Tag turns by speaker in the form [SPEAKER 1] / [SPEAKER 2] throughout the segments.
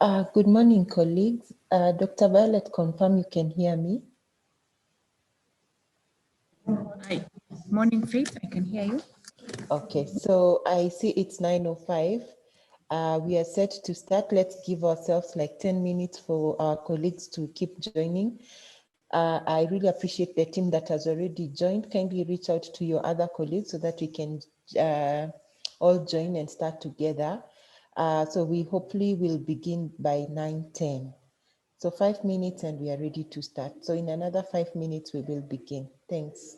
[SPEAKER 1] Good morning, colleagues. Dr. Violet, confirm you can hear me.
[SPEAKER 2] Hi. Morning, Faith. I can hear you.
[SPEAKER 1] Okay, so I see it's 9:05. We are set to start. Let's give ourselves like 10 minutes for our colleagues to keep joining. I really appreciate the team that has already joined. Kindly reach out to your other colleagues so that we can all join and start together. So we hopefully will begin by 9:10. So 5 minutes and we are ready to start. So in another 5 minutes, we will begin. Thanks.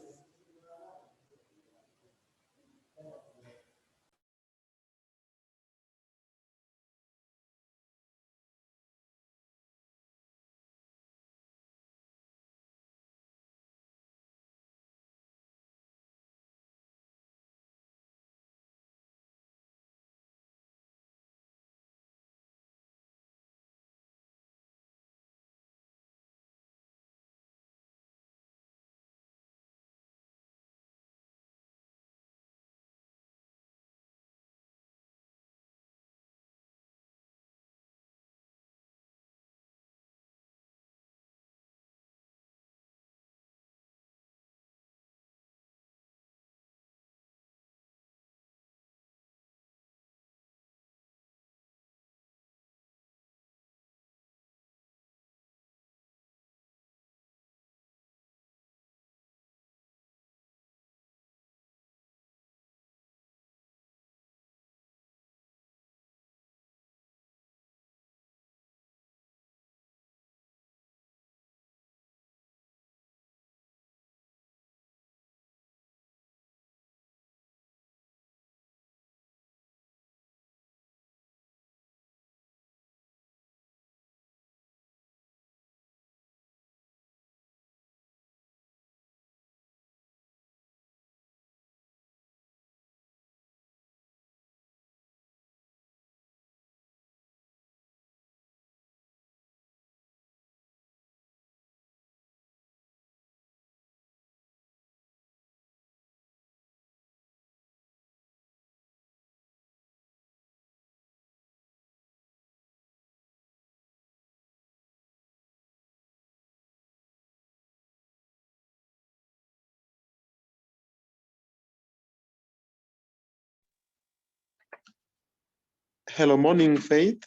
[SPEAKER 3] Hello, morning, Faith,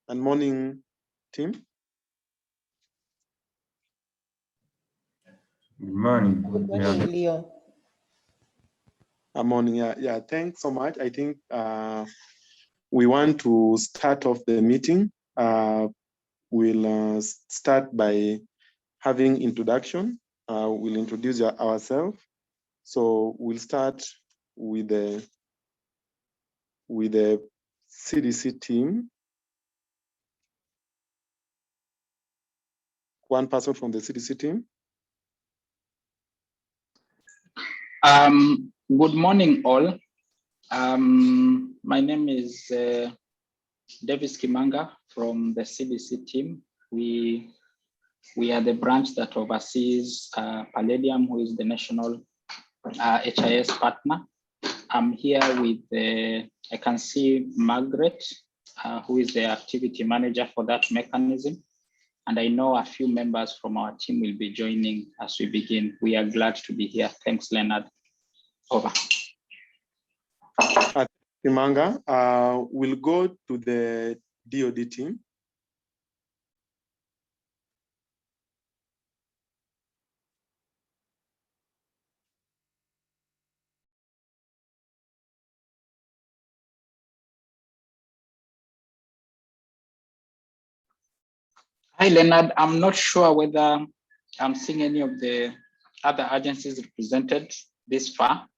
[SPEAKER 3] and morning, team.
[SPEAKER 4] Good morning.
[SPEAKER 1] Good morning, Leon.
[SPEAKER 3] Morning, yeah, thanks so much. I think we want to start off the meeting. We'll start by having introduction. We'll introduce ourselves. So we'll start with the CDC team. One person from the CDC team.
[SPEAKER 5] Good morning, all. My name is Davis Kimanga from the CDC team. We are the branch that oversees Palladium, who is the national HIS partner. I'm here with, I can see Margaret, who is the activity manager for that mechanism. And I know a few members from our team will be joining as we begin. We are glad to be here. Thanks, Leonard. Over.
[SPEAKER 3] Kimanga, we'll go to the DOD team.
[SPEAKER 5] Hi, Leonard. I'm not sure whether I'm seeing any of the other agencies represented this far.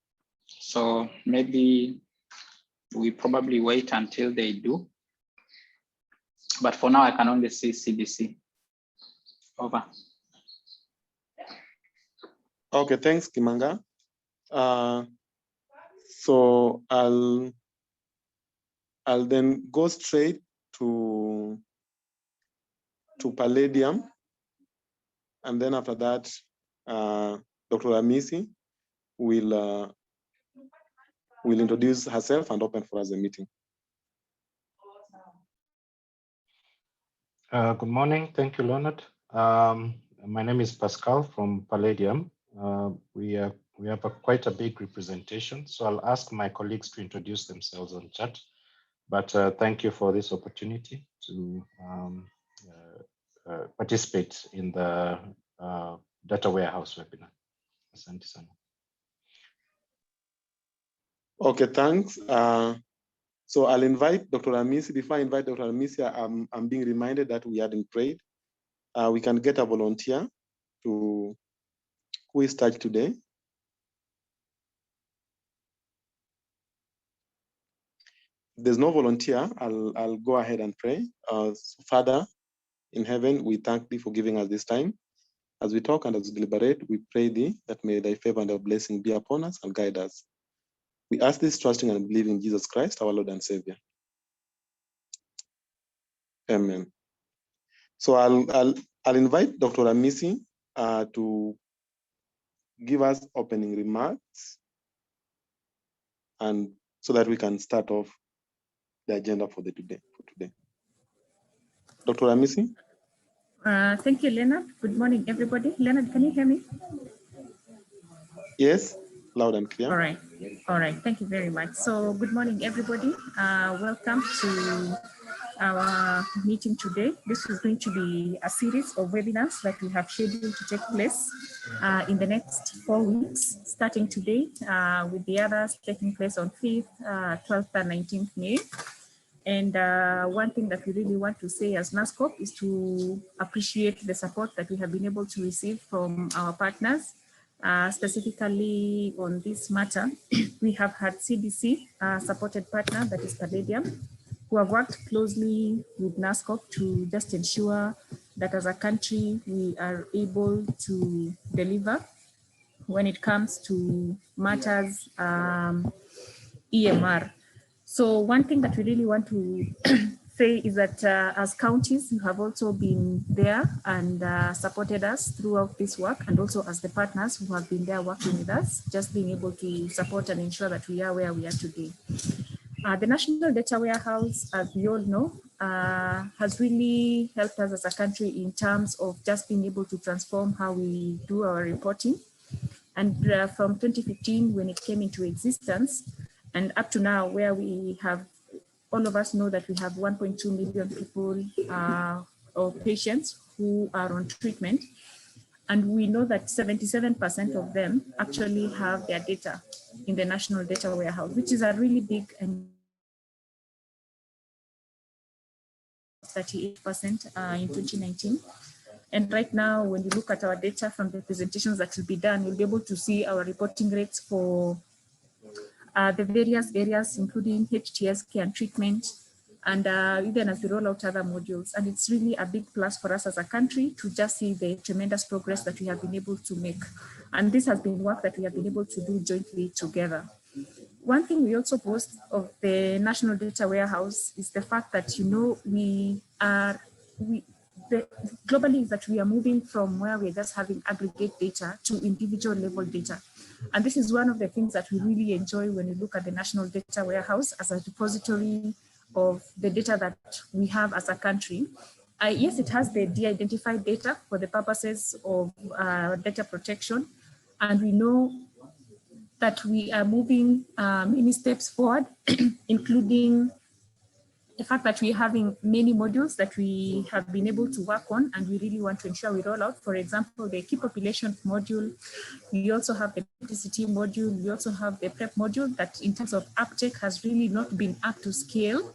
[SPEAKER 5] So maybe we probably wait until they do. But for now, I can only see CDC. Over.
[SPEAKER 3] Okay, thanks, Kimanga. So I'll then go straight to Palladium, and then after that, Dr. Amisi will introduce herself and open for us the meeting.
[SPEAKER 4] Good morning. Thank you, Leonard. My name is Pascal from Palladium. We have quite a big representation, so I'll ask my colleagues to introduce themselves on chat. But thank you for this opportunity to participate in the data warehouse webinar. Asante sana.
[SPEAKER 3] Okay, thanks. So I'll invite Dr. Amisi. Before I invite Dr. Amisi, I'm being reminded that we hadn't prayed. We can get a volunteer to who is touched today. If there's no volunteer, I'll go ahead and pray. Father in heaven, we thank thee for giving us this time. As we talk and as we deliberate, we pray thee that may thy favor and thy blessing be upon us and guide us. We ask this trusting and believing in Jesus Christ, our Lord and Savior. Amen. So I'll invite Dr. Amisi to give us opening remarks, and so that we can start off the agenda for today. Dr. Amisi?
[SPEAKER 2] Thank you, Leonard. Good morning, everybody. Leonard, can you hear me?
[SPEAKER 3] Yes, loud and clear.
[SPEAKER 2] All right. All right. Thank you very much. So good morning, everybody. Welcome to our meeting today. This is going to be a series of webinars that we have scheduled to take place in the next 4 weeks, starting today, with the others taking place on 5th, 12th, and 19th May. And one thing that we really want to say as NASCOP is to appreciate the support that we have been able to receive from our partners. Specifically on this matter, we have had CDC supported partner, that is Palladium, who have worked closely with NASCOP to just ensure that as a country, we are able to deliver when it comes to matters EMR. So one thing that we really want to say is that as counties, you have also been there and supported us throughout this work, and also as the partners who have been there working with us, just being able to support and ensure that we are where we are today. The National Data Warehouse, as we all know, has really helped us as a country in terms of just being able to transform how we do our reporting. And from 2015, when it came into existence, and up to now, where we have, all of us know that we have 1.2 million people or patients who are on treatment. And we know that 77% of them actually have their data in the National Data Warehouse, which is a really big and 38% in 2019. And right now, when you look at our data from the presentations that will be done, you'll be able to see our reporting rates for the various areas, including HTS, care and treatment, and even as we roll out other modules. And it's really a big plus for us as a country to just see the tremendous progress that we have been able to make. And this has been work that we have been able to do jointly together. One thing we also boast of the National Data Warehouse is the fact that, you know, globally is that we are moving from where we're just having aggregate data to individual level data. And this is one of the things that we really enjoy when we look at the National Data Warehouse as a repository of the data that we have as a country. Yes, it has the de-identified data for the purposes of data protection. And we know that we are moving many steps forward, including the fact that we're having many modules that we have been able to work on, and we really want to ensure we roll out. For example, the key population module. We also have the PTCT module. We also have the PrEP module that in terms of uptake has really not been up to scale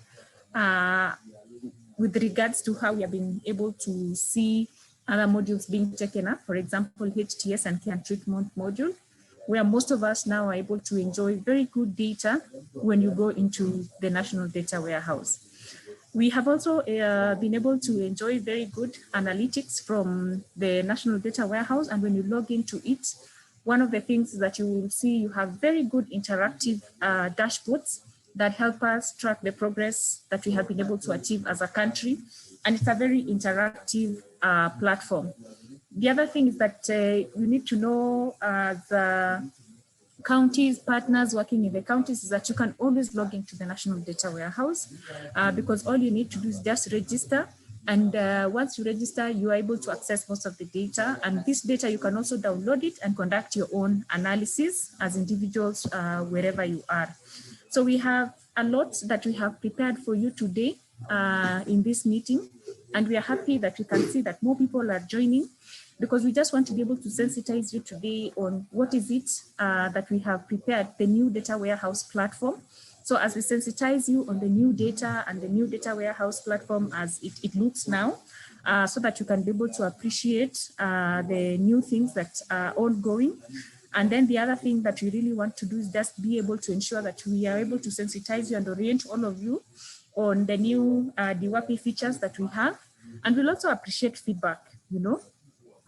[SPEAKER 2] with regards to how we have been able to see other modules being taken up. For example, HTS and care and treatment module, where most of us now are able to enjoy very good data when you go into the National Data Warehouse. We have also been able to enjoy very good analytics from the National Data Warehouse. And when you log into it, one of the things that you will see, you have very good interactive dashboards that help us track the progress that we have been able to achieve as a country. And it's a very interactive platform. The other thing is that you need to know the counties, partners working in the counties, is that you can always log into the National Data Warehouse because all you need to do is just register And once you register, you are able to access most of the data. And this data, you can also download it and conduct your own analysis as individuals wherever you are. So we have a lot that we have prepared for you today in this meeting. And we are happy that we can see that more people are joining, because we just want to be able to sensitize you today on what is it that we have prepared, the new data warehouse platform. So as we sensitize you on the new data and the new data warehouse platform as it looks now, so that you can be able to appreciate the new things that are ongoing. And then the other thing that we really want to do is just be able to ensure that we are able to sensitize you and orient all of you on the new DWP features that we have. And we'll also appreciate feedback,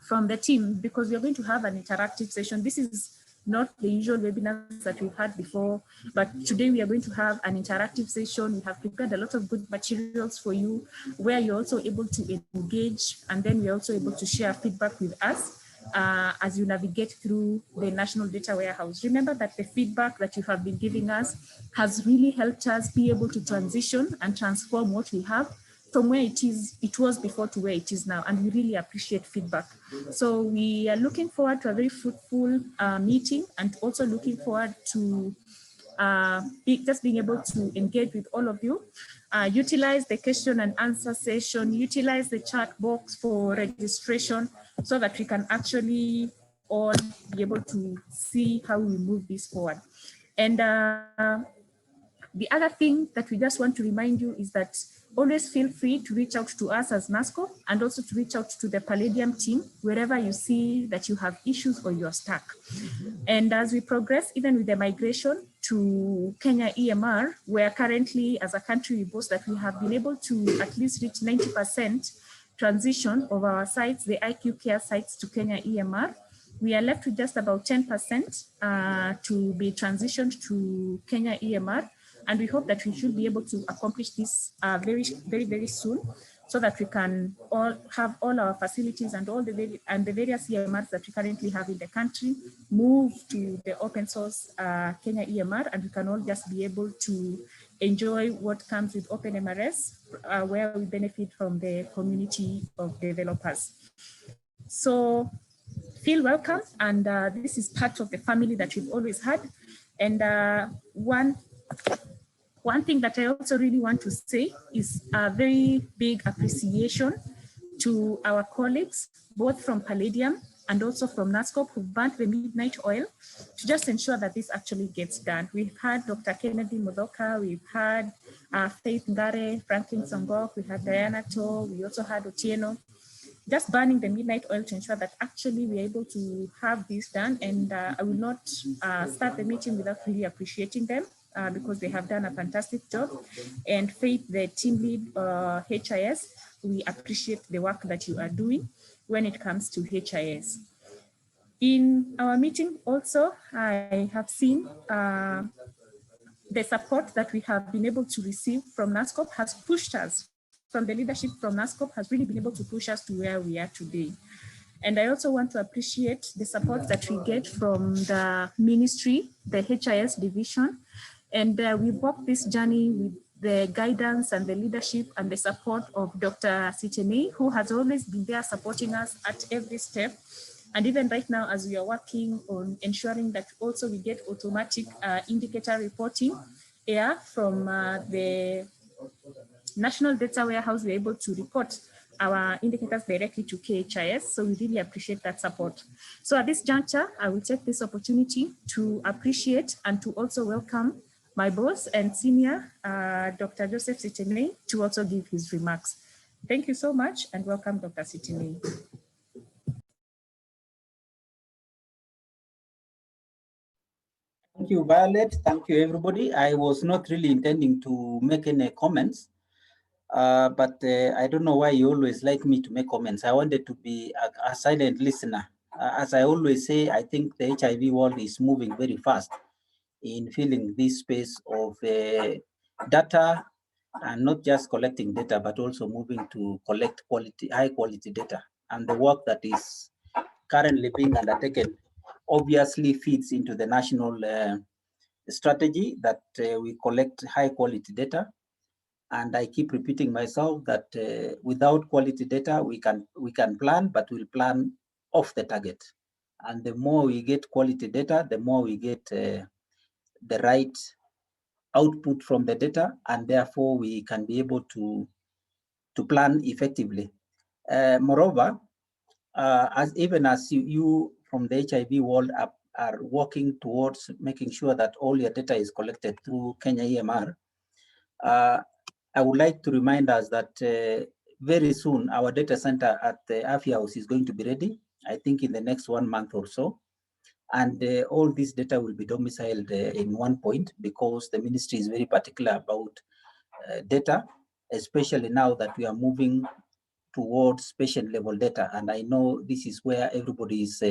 [SPEAKER 2] from the team, because we are going to have an interactive session. This is not the usual webinars that we've had before, but today we are going to have an interactive session. We have prepared a lot of good materials for you, where you're also able to engage, and then we're also able to share feedback with us as you navigate through the National Data Warehouse. Remember that the feedback that you have been giving us has really helped us be able to transition and transform what we have from where it was before to where it is now, and we really appreciate feedback. So we are looking forward to a very fruitful meeting, and also looking forward to just being able to engage with all of you. Utilize the question and answer session, utilize the chat box for registration, so that we can actually all be able to see how we move this forward. And the other thing that we just want to remind you is that always feel free to reach out to us as NASCO, and also to reach out to the Palladium team wherever you see that you have issues or you're stuck. And as we progress, even with the migration to Kenya EMR, where currently as a country we boast that we have been able to at least reach 90% transition of our sites, the IQ Care sites, to Kenya EMR. We are left with just about 10% to be transitioned to Kenya EMR. And we hope that we should be able to accomplish this very, very, very soon, so that we can all have all our facilities and all the various EMRs that we currently have in the country move to the open source Kenya EMR, and we can all just be able to enjoy what comes with OpenMRS, where we benefit from the community of developers. So feel welcome, and this is part of the family that we've always had. And one thing that I also really want to say is a very big appreciation to our colleagues, both from Palladium and also from NASCOP, who burnt the midnight oil to just ensure that this actually gets done. We've had Dr. Kennedy Modoka, we've had Faith Ngare, Franklin Songok, we had Diana To, we also had Otieno, just burning the midnight oil to ensure that actually we're able to have this done. And I will not start the meeting without really appreciating them, because they have done a fantastic job. And Faith, the team lead HIS, we appreciate the work that you are doing when it comes to HIS. In our meeting also, I have seen the support that we have been able to receive from NASCOP has pushed us, from the leadership from NASCOP, has really been able to push us to where we are today. And I also want to appreciate the support that we get from the ministry, the HIS division. And we walked this journey with the guidance and the leadership and the support of Dr. Sitene, who has always been there supporting us at every step. And even right now, as we are working on ensuring that also we get automatic indicator reporting from the National Data Warehouse, we're able to report our indicators directly to KHIS. So we really appreciate that support. So at this juncture, I will take this opportunity to appreciate and to also welcome my boss and senior, Dr. Joseph Sitene, to also give his remarks. Thank you so much, and welcome, Dr. Sitene.
[SPEAKER 6] Thank you, Violet. Thank you, everybody. I was not really intending to make any comments, but I don't know why you always like me to make comments. I wanted to be a silent listener. As I always say, I think the HIV world is moving very fast in filling this space of data, and not just collecting data, but also moving to collect high quality data. And the work that is currently being undertaken obviously feeds into the national strategy that we collect high quality data. And I keep repeating myself that without quality data, we can plan, but we'll plan off the target. And the more we get quality data, the more we get the right output from the data, and therefore we can be able to plan effectively. Moreover, as you from the HIV world are working towards making sure that all your data is collected through Kenya EMR, I would like to remind us that very soon our data center at the Afya House is going to be ready, I think in the next 1 month or so. And all this data will be domiciled in one point, because the ministry is very particular about data, especially now that we are moving towards patient level data. And I know this is where everybody is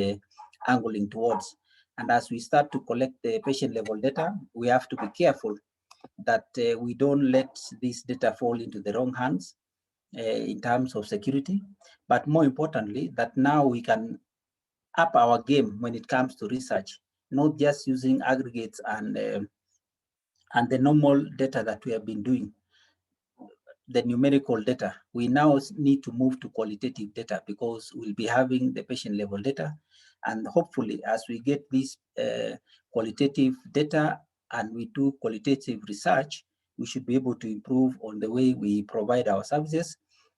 [SPEAKER 6] angling towards. And as we start to collect the patient level data, we have to be careful that we don't let this data fall into the wrong hands in terms of security. But more importantly, that now we can up our game when it comes to research, not just using aggregates and the normal data that we have been doing, the numerical data. We now need to move to qualitative data, because we'll be having the patient level data. And hopefully, as we get this qualitative data and we do qualitative research, we should be able to improve on the way we provide our services,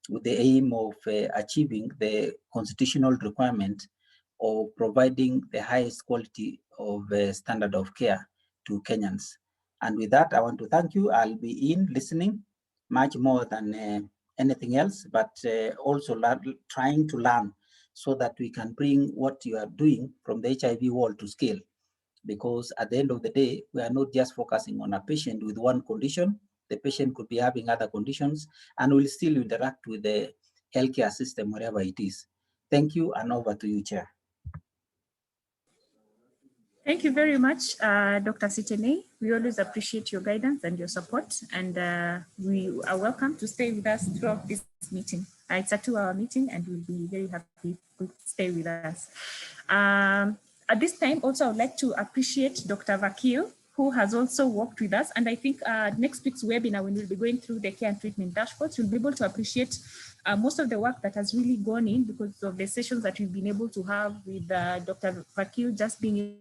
[SPEAKER 6] with the aim of achieving the constitutional requirement of providing the highest quality of standard of care to Kenyans. And with that, I want to thank you. I'll be in listening much more than anything else, but also trying to learn, so that we can bring what you are doing from the HIV world to scale. Because at the end of the day, we are not just focusing on a patient with one condition. The patient could be having other conditions, and will still interact with the healthcare system wherever it is. Thank you, and over to you, Chair.
[SPEAKER 2] Thank you very much, Dr. Sitene. We always appreciate your guidance and your support, and we are welcome to stay with us throughout this meeting. It's a 2-hour meeting, and we'll be very happy to stay with us. At this time, also, I would like to appreciate Dr. Vakil, who has also worked with us. And I think next week's webinar, when we'll be going through the care and treatment dashboards, you'll be able to appreciate most of the work that has really gone in, because of the sessions that we've been able to have with Dr. Vakil, just being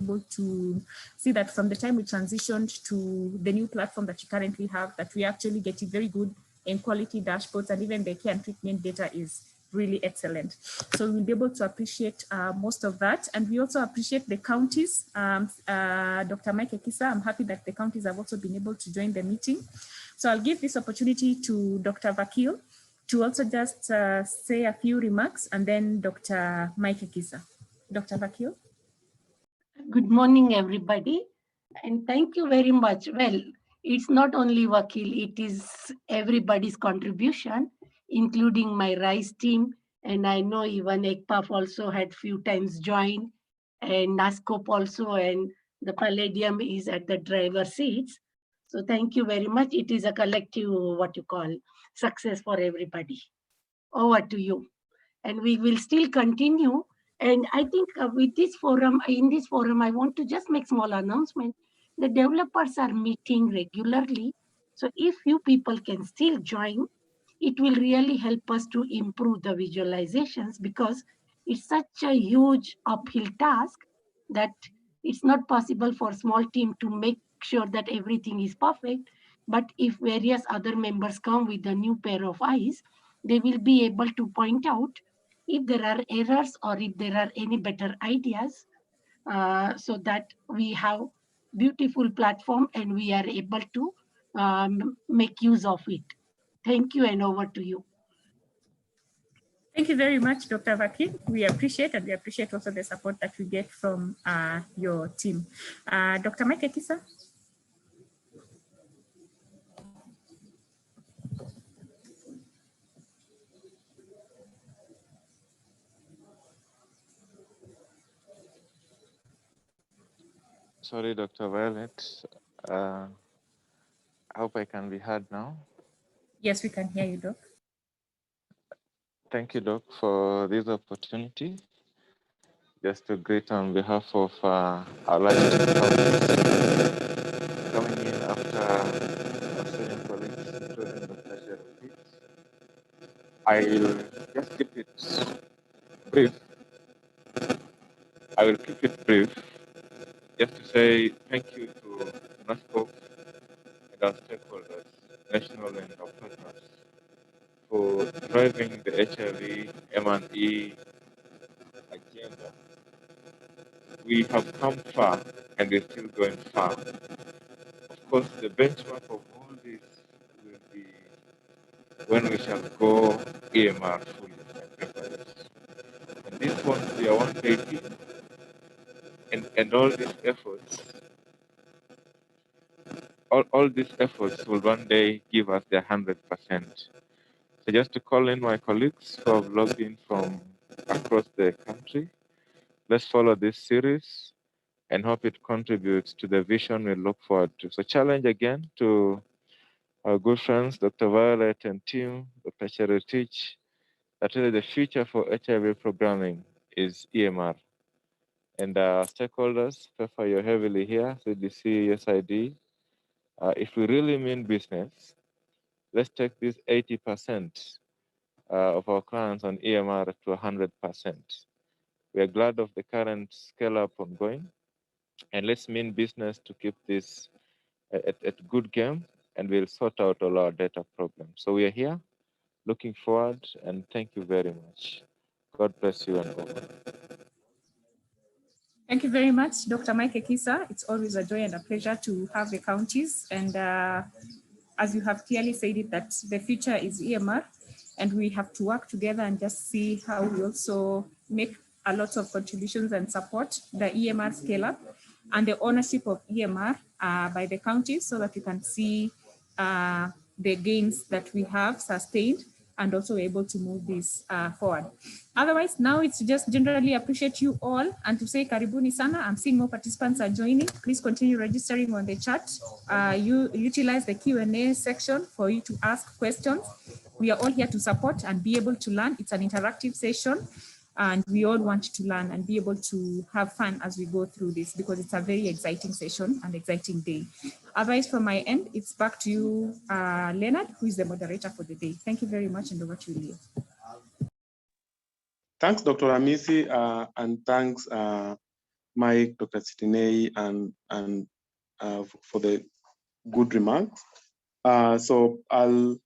[SPEAKER 2] able to see that from the time we transitioned to the new platform that you currently have, that we actually get it very good in quality dashboards, and even the care and treatment data is really excellent. So we'll be able to appreciate most of that. And we also appreciate the counties. Dr. Mike Ekisa, I'm happy that the counties have also been able to join the meeting. So I'll give this opportunity to Dr. Vakil to also just say a few remarks, and then Dr. Mike Ekisa. Dr. Vakil.
[SPEAKER 7] Good morning, everybody, and thank you very much. Well, it's not only Vakil, it is everybody's contribution, including my RISE team, and I know even ECPAF also had few times joined, and NASCOP also, and the Palladium is at the driver's seats. So thank you very much. It is a collective, what you call, success for everybody. Over to you. And we will still continue. And I think with this forum, in this forum, I want to just make small announcement. The developers are meeting regularly. So if you people can still join, it will really help us to improve the visualizations, because it's such a huge uphill task that it's not possible for a small team to make sure that everything is perfect. But if various other members come with a new pair of eyes, they will be able to point out if there are errors or if there are any better ideas, so that we have beautiful platform and we are able to make use of it. Thank you, and over to you.
[SPEAKER 2] Thank you very much, Dr. Vakil. We appreciate, and we appreciate also the support that we get from your team. Dr. Mike Ekisa.
[SPEAKER 8] Sorry, Dr. Violet. I hope I can be heard now.
[SPEAKER 2] Yes, we can hear you, Doc.
[SPEAKER 8] Thank you, Doc, for this opportunity. Just to greet on behalf of our large team coming in after our senior colleagues I'll just keep it brief. I will keep it brief, just to say thank you to NASCO and our stakeholders, national and our partners, for driving the HIV M&E agenda. We have come far and we're still going far. Of course, the benchmark of all this will be when we shall go EMR fully and paperless. And this won't be a one-day thing. And all these efforts, all these efforts will one day give us the 100%. So just to call in my colleagues who have logged in from across the country, let's follow this series and hope it contributes to the vision we look forward to. So challenge again to our good friends, Dr. Violet and team, Dr. Cheretich, that really the future for HIV programming is EMR. And stakeholders, Pfeffer, you're heavily here, CDC, USID. If we really mean business, let's take this 80% of our clients on EMR to 100%. We are glad of the current scale up ongoing, and let's mean business to keep this at good game, and we'll sort out all our data problems. So we are here, looking forward, and thank you very much. God bless you and over.
[SPEAKER 2] Thank you very much, Dr. Mike Ekisa. It's always a joy and a pleasure to have the counties. And as you have clearly said it, that the future is EMR, and we have to work together and just see how we also make a lot of contributions and support the EMR scale up and the ownership of EMR by the counties, so that you can see the gains that we have sustained and also able to move this forward. Otherwise, now it's just generally appreciate you all and to say karibuni sana. I'm seeing more participants are joining. Please continue registering on the chat. You utilize the Q&A section for you to ask questions. We are all here to support and be able to learn. It's an interactive session, and we all want to learn and be able to have fun as we go through this, because it's a very exciting session and exciting day. Otherwise, from my end, it's back to you, Leonard, who is the moderator for the day. Thank you very much, and over to you, Leo.
[SPEAKER 3] Thanks, Dr. Amisi, and thanks, Mike, Dr. Sitinei, and for the good remarks. So I'll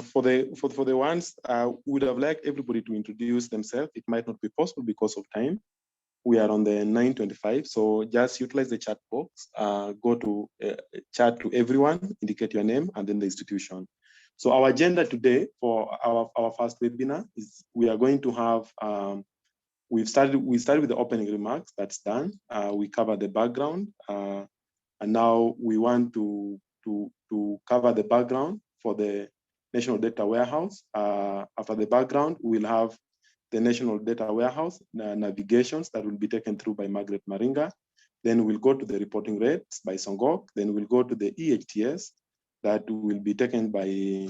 [SPEAKER 3] for the ones would have liked everybody to introduce themselves. It might not be possible because of time. We are on the 9:25, so just utilize the chat box. Go to chat to everyone, indicate your name and then the institution. So our agenda today for our first webinar is we are going to have we started with the opening remarks. That's done. We cover the background, and now we want to cover the background for the National Data Warehouse. After the background, we'll have the National Data Warehouse navigations that will be taken through by Margaret Maringa. Then we'll go to the reporting rates by Songok. Then we'll go to the EHTS that will be taken by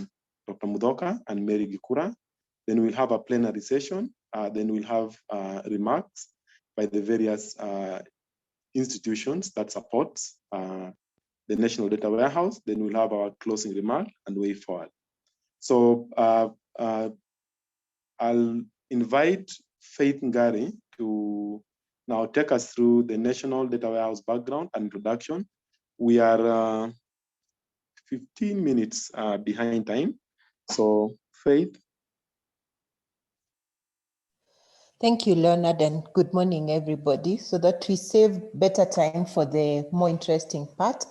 [SPEAKER 3] Dr. Mudoka and Mary Gikura. Then we'll have a plenary session. Then we'll have remarks by the various institutions that supports the National Data Warehouse. Then we'll have our closing remark and way forward. So I'll invite Faith Ngari to now take us through the National Data Warehouse background and introduction. We are 15 minutes behind time. So Faith.
[SPEAKER 1] Thank you, Leonard, and good morning, everybody. So that we save better time for the more interesting part,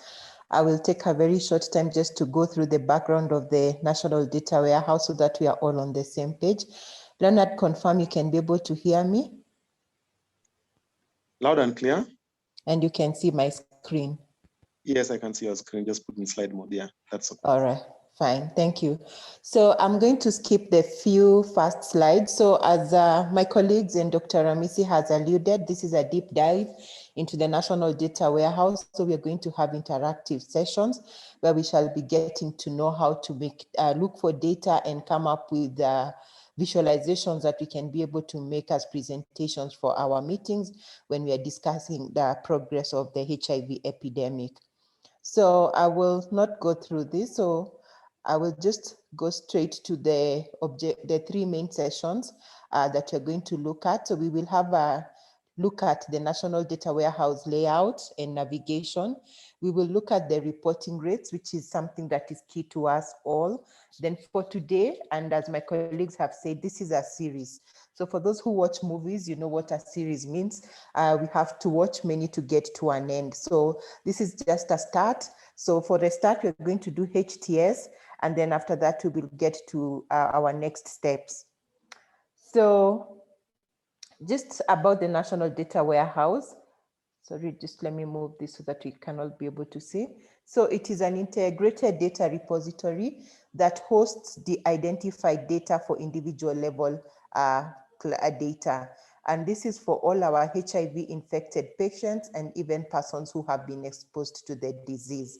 [SPEAKER 1] I will take a very short time just to go through the background of the National Data Warehouse so that we are all on the same page. Leonard, confirm you can be able to hear me?
[SPEAKER 3] Loud and clear.
[SPEAKER 1] And you can see my screen.
[SPEAKER 3] Yes, I can see your screen. Just put in slide mode. Yeah, that's okay.
[SPEAKER 1] All right. Fine, thank you. So I'm going to skip the few first slides. So as my colleagues and Dr. Ramisi has alluded, this is a deep dive into the National Data Warehouse. So we are going to have interactive sessions where we shall be getting to know how to make look for data and come up with visualizations that we can be able to make as presentations for our meetings when we are discussing the progress of the HIV epidemic. So I will not go through this. So I will just go straight to the three main sessions that we're going to look at. So we will have a look at the National Data Warehouse layout and navigation. We will look at the reporting rates, which is something that is key to us all. Then for today, and as my colleagues have said, this is a series. So for those who watch movies, you know what a series means. We have to watch many to get to an end. So this is just a start. So for the start, we're going to do HTS, and then after that, we will get to our next steps. So just about the National Data Warehouse. Sorry, just let me move this so that we can all be able to see. So it is an integrated data repository that hosts the identified data for individual level data. And this is for all our HIV infected patients and even persons who have been exposed to the disease.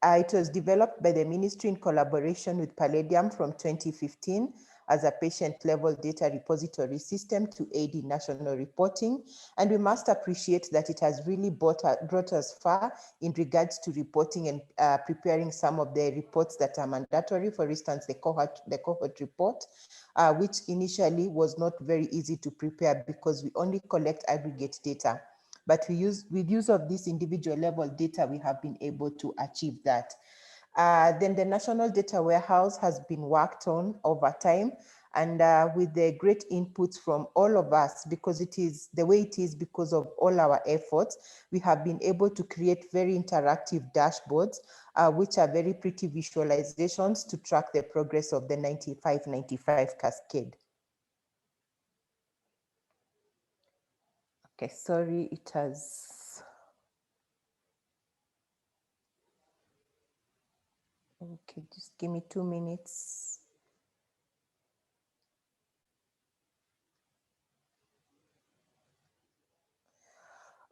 [SPEAKER 1] It was developed by the ministry in collaboration with Palladium from 2015 as a patient-level data repository system to aid in national reporting. And we must appreciate that it has really brought us far in regards to reporting and preparing some of the reports that are mandatory. For instance, the cohort report, which initially was not very easy to prepare because we only collect aggregate data. But with use of this individual level data, we have been able to achieve that. Then the National Data Warehouse has been worked on over time, and with the great inputs from all of us, because it is the way it is because of all our efforts, we have been able to create very interactive dashboards, which are very pretty visualizations to track the progress of the 95-95 cascade. Okay, sorry, it has. Okay, just give me 2 minutes.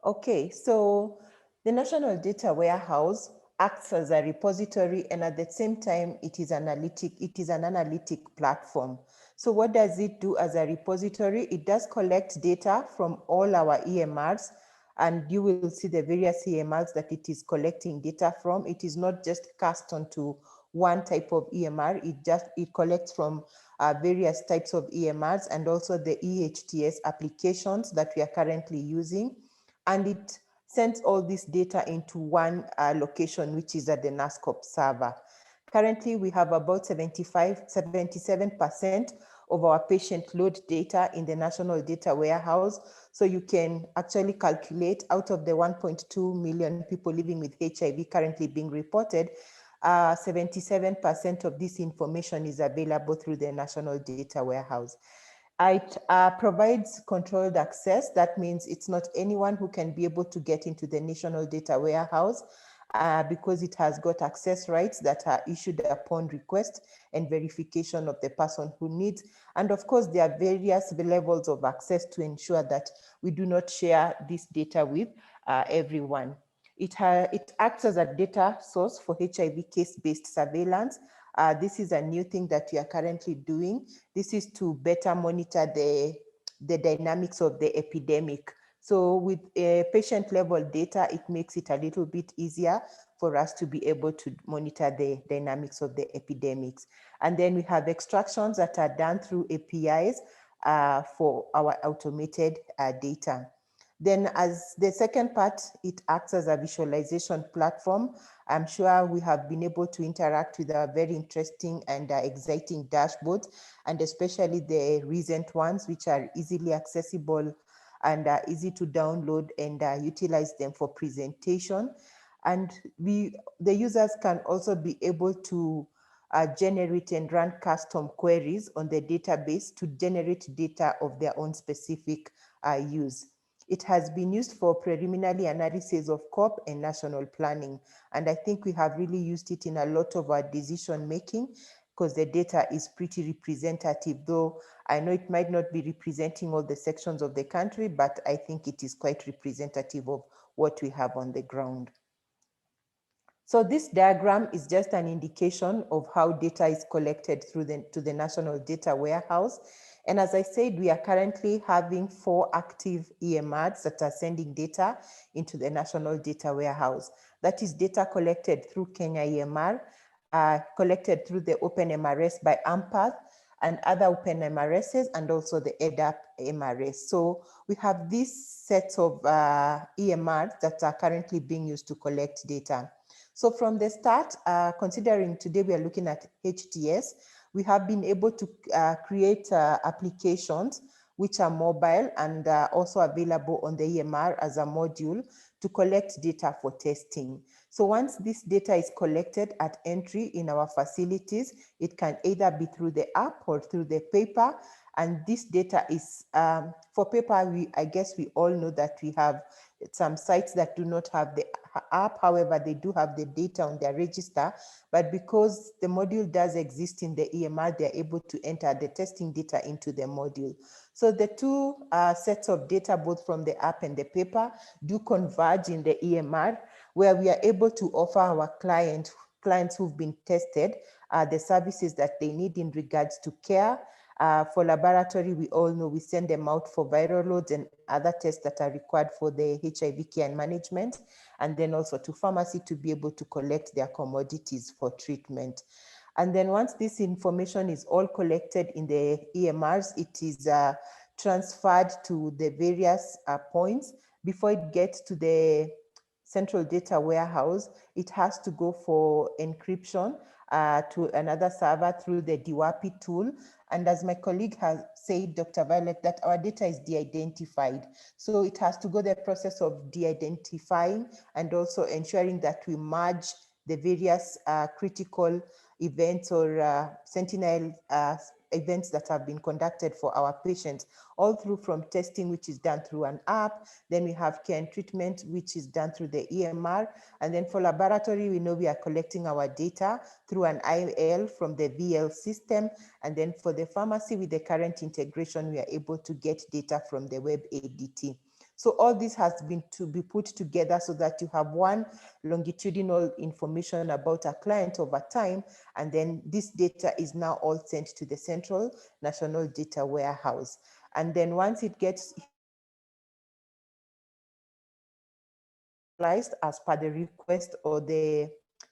[SPEAKER 1] Okay, so the National Data Warehouse acts as a repository, and at the same time, it is an analytic platform. So what does it do as a repository? It does collect data from all our EMRs, and you will see the various EMRs that it is collecting data from. It is not just cast onto one type of EMR, it collects from various types of EMRs and also the EHTS applications that we are currently using. And it sends all this data into one location, which is at the NASCOP server. Currently, we have about 77% of our patient load data in the National Data Warehouse. So you can actually calculate out of the 1.2 million people living with HIV currently being reported, 77% of this information is available through the National Data Warehouse. It provides controlled access. That means it's not anyone who can be able to get into the National Data Warehouse because it has got access rights that are issued upon request and verification of the person who needs. And of course, there are various levels of access to ensure that we do not share this data with everyone. It acts as a data source for HIV case-based surveillance. This is a new thing that we are currently doing. This is to better monitor the dynamics of the epidemic. So with patient level data, it makes it a little bit easier for us to be able to monitor the dynamics of the epidemics. And then we have extractions that are done through APIs for our automated data. Then as the second part, it acts as a visualization platform. I'm sure we have been able to interact with our very interesting and exciting dashboards, and especially the recent ones, which are easily accessible and easy to download and utilize them for presentation. And the users can also be able to generate and run custom queries on the database to generate data of their own specific use. It has been used for preliminary analysis of COP and national planning. And I think we have really used it in a lot of our decision making because the data is pretty representative, though I know it might not be representing all the sections of the country, but I think it is quite representative of what we have on the ground. So this diagram is just an indication of how data is collected to the National Data Warehouse. And as I said, we are currently having 4 active EMRs that are sending data into the National Data Warehouse. That is data collected through Kenya EMR, collected through the Open MRS by AMPATH and other Open MRSs, and also the EDAP MRS. So we have these sets of EMRs that are currently being used to collect data. So from the start, considering today we are looking at HTS, we have been able to create applications which are mobile and also available on the EMR as a module to collect data for testing. So once this data is collected at entry in our facilities, it can either be through the app or through the paper. And this data is, for paper, I guess we all know that we have some sites that do not have the app. However, they do have the data on their register. But because the module does exist in the EMR, they're able to enter the testing data into the module. So the two sets of data, both from the app and the paper, do converge in the EMR, where we are able to offer our clients who've been tested the services that they need in regards to care. For laboratory, we all know we send them out for viral loads and other tests that are required for the HIV care and management, and then also to pharmacy to be able to collect their commodities for treatment. And then once this information is all collected in the EMRs, it is transferred to the various points. Before it gets to the central data warehouse, it has to go for encryption to another server through the DWH tool. And as my colleague has said, Dr. Violet, that our data is de-identified. So it has to go the process of de-identifying and also ensuring that we merge the various critical events or sentinel events that have been conducted for our patients, all through from testing, which is done through an app. Then we have care and treatment, which is done through the EMR. And then for laboratory, we know we are collecting our data through an IL from the VL system. And then for the pharmacy, with the current integration, we are able to get data from the web ADT. So all this has been to be put together so that you have one longitudinal information about a client over time, and then this data is now all sent to the central national data warehouse. And then once it gets as per the request or the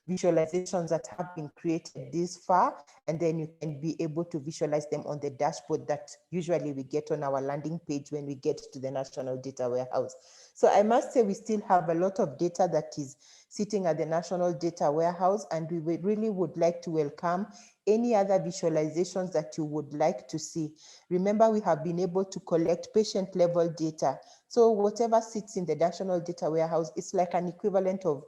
[SPEAKER 1] visualizations that have been created this far, and then you can be able to visualize them on the dashboard that usually we get on our landing page when we get to the National Data Warehouse. So I must say we still have a lot of data that is sitting at the National Data Warehouse, and we really would like to welcome any other visualizations that you would like to see. Remember, we have been able to collect patient level data. So whatever sits in the National Data Warehouse, it's like an equivalent of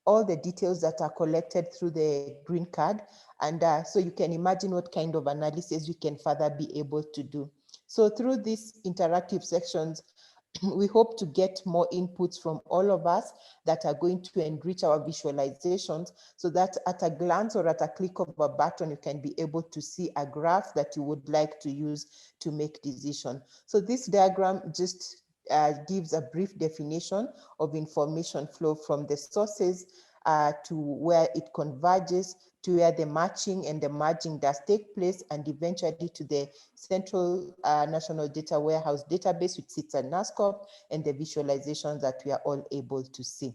[SPEAKER 1] all the details that are collected through the green card. And so you can imagine what kind of analysis you can further be able to do. So through these interactive sections, we hope to get more inputs from all of us that are going to enrich our visualizations so that at a glance or at a click of a button, you can be able to see a graph that you would like to use to make decision. So this diagram just gives a brief definition of information flow from the sources to where it converges, to where the matching and the merging does take place, and eventually to the central national data warehouse database, which sits at NASCOP, and the visualizations that we are all able to see.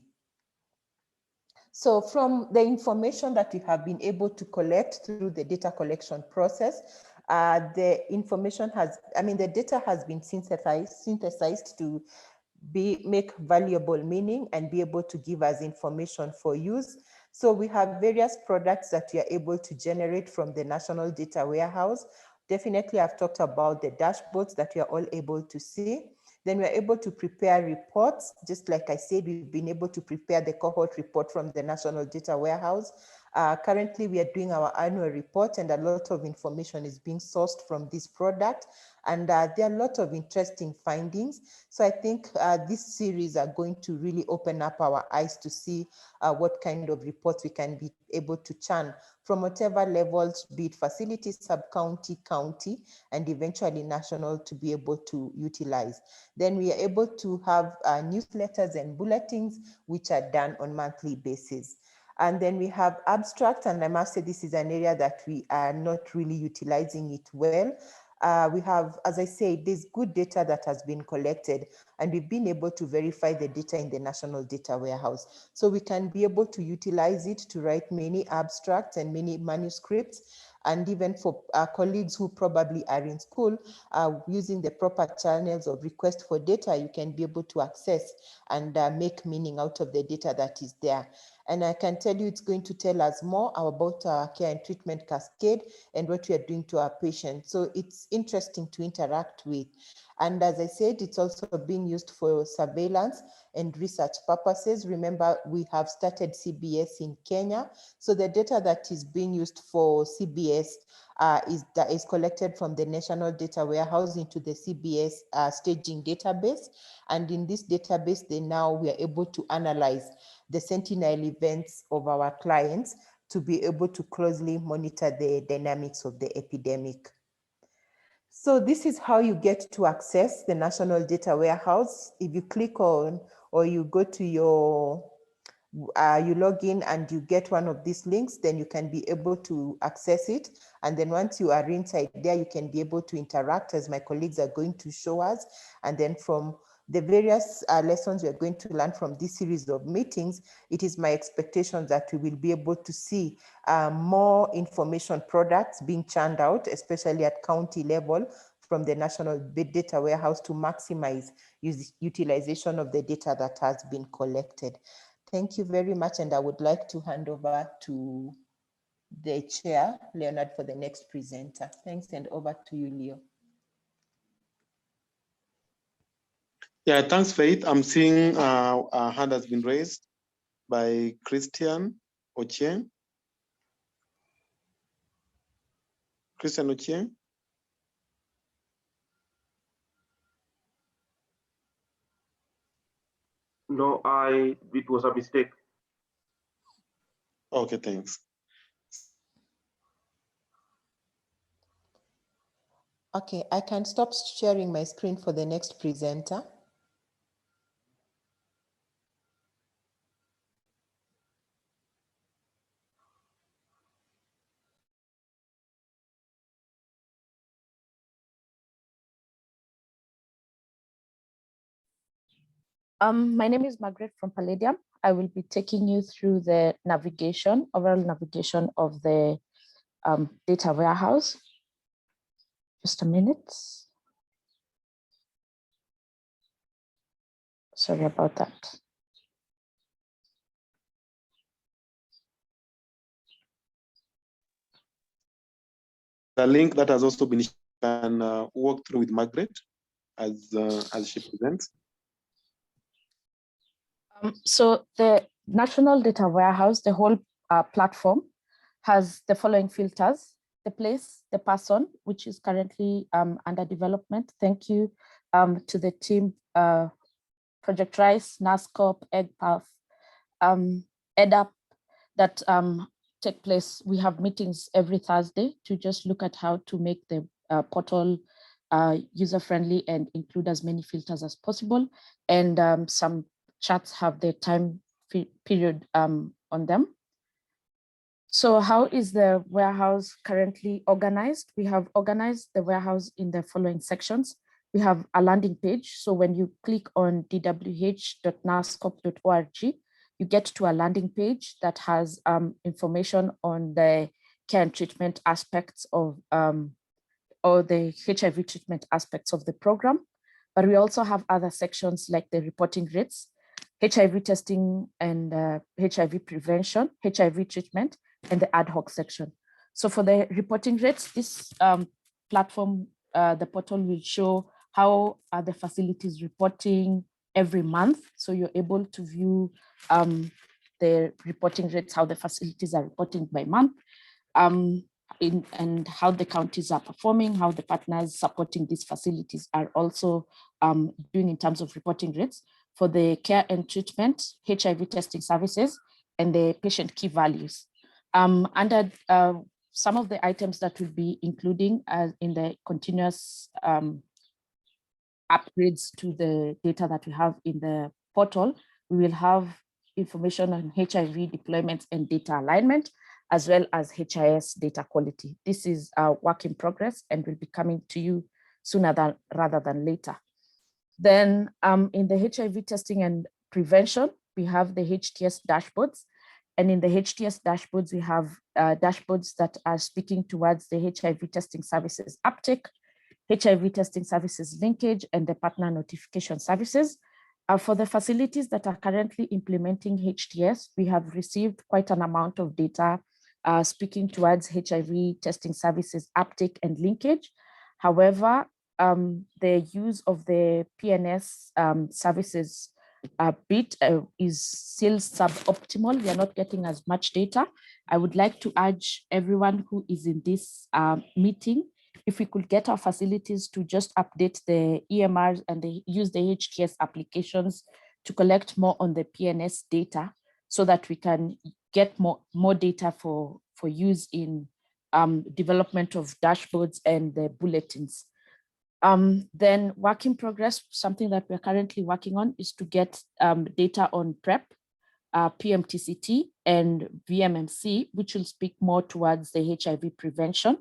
[SPEAKER 1] So from the information that we have been able to collect through the data collection process, the information has, the data has been synthesized to make valuable meaning and be able to give us information for use. So we have various products that we are able to generate from the National Data Warehouse. Definitely, I've talked about the dashboards that we are all able to see. Then we're able to prepare reports. Just like I said, we've been able to prepare the cohort report from the National Data Warehouse. Currently, we are doing our annual report, and a lot of information is being sourced from this product. And there are a lot of interesting findings. So I think this series are going to really open up our eyes to see what kind of reports we can be able to churn from whatever levels, be it facility, sub-county, county, and eventually national, to be able to utilize. Then we are able to have newsletters and bulletins, which are done on monthly basis. And then we have abstract, and I must say this is an area that we are not really utilizing it well. we have, as I said, there's good data that has been collected, and we've been able to verify the data in the National Data Warehouse. So we can be able to utilize it to write many abstracts and many manuscripts. And even for our colleagues who probably are in school, using the proper channels of request for data, you can be able to access and make meaning out of the data that is there. And I can tell you it's going to tell us more about our care and treatment cascade and what we are doing to our patients. So it's interesting to interact with. And as I said, it's also being used for surveillance and research purposes. Remember, we have started CBS in Kenya. So the data that is being used for CBS is collected from the National Data Warehouse into the CBS staging database. And in this database, we are able to analyze the sentinel events of our clients to be able to closely monitor the dynamics of the epidemic. So this is how you get to access the National Data Warehouse. If you click on, or you go to your, you log in and you get one of these links, then you can be able to access it. And then once you are inside there, you can be able to interact, as my colleagues are going to show us. And then from the various lessons we are going to learn from this series of meetings, it is my expectation that we will be able to see more information products being churned out, especially at county level from the National Data Warehouse, to maximize utilization of the data that has been collected. Thank you very much, and I would like to hand over to the chair, Leonard, for the next presenter. Thanks, and over to you, Leo.
[SPEAKER 3] Yeah, thanks, Faith. I'm seeing a hand has been raised by Christian Ochieng. Christian Ochieng.
[SPEAKER 9] No, it was a mistake.
[SPEAKER 3] Okay, thanks.
[SPEAKER 1] Okay, I can stop sharing my screen for the next presenter.
[SPEAKER 10] My name is Margaret from Palladium. I will be taking you through the navigation, overall navigation of the data warehouse. Just a minute. Sorry about that.
[SPEAKER 3] The link that has also been can walk through with Margaret as she presents.
[SPEAKER 10] So the National Data Warehouse, the whole platform, has the following filters: the place, the person, which is currently under development. Thank you to the team, Project Rice, NASCOP, EGPAF, EDAP, that take place. We have meetings every Thursday to just look at how to make the portal user-friendly and include as many filters as possible. And some charts have the time period on them. So how is the warehouse currently organized? We have organized the warehouse in the following sections. We have a landing page. So when you click on dwh.nascop.org, you get to a landing page that has information on the care and treatment aspects of, or the HIV treatment aspects of the program. But we also have other sections like the reporting rates, HIV testing and HIV prevention, HIV treatment, and the ad hoc section. So for the reporting rates, this platform, the portal will show how are the facilities reporting every month. So you're able to view the reporting rates, how the facilities are reporting by month, and how the counties are performing, how the partners supporting these facilities are also doing in terms of reporting rates for the care and treatment, HIV testing services, and the patient key values. Under some of the items that we'll be including in the continuous upgrades to the data that we have in the portal, we will have information on HIV deployment and data alignment, as well as HIS data quality. This is a work in progress and will be coming to you sooner rather than later. Then in the HIV testing and prevention, we have the HTS dashboards. And in the HTS dashboards, we have dashboards that are speaking towards the HIV testing services uptake, HIV testing services linkage, and the partner notification services. For the facilities that are currently implementing HTS, we have received quite an amount of data speaking towards HIV testing services uptake and linkage. However, the use of the PNS services bit is still suboptimal. We are not getting as much data. I would like to urge everyone who is in this meeting, if we could get our facilities to just update the EMRs and use the HTS applications to collect more on the PNS data so that we can get more data for use in development of dashboards and the bulletins. Then work in progress, something that we're currently working on is to get data on PrEP, PMTCT, and VMMC, which will speak more towards the HIV prevention.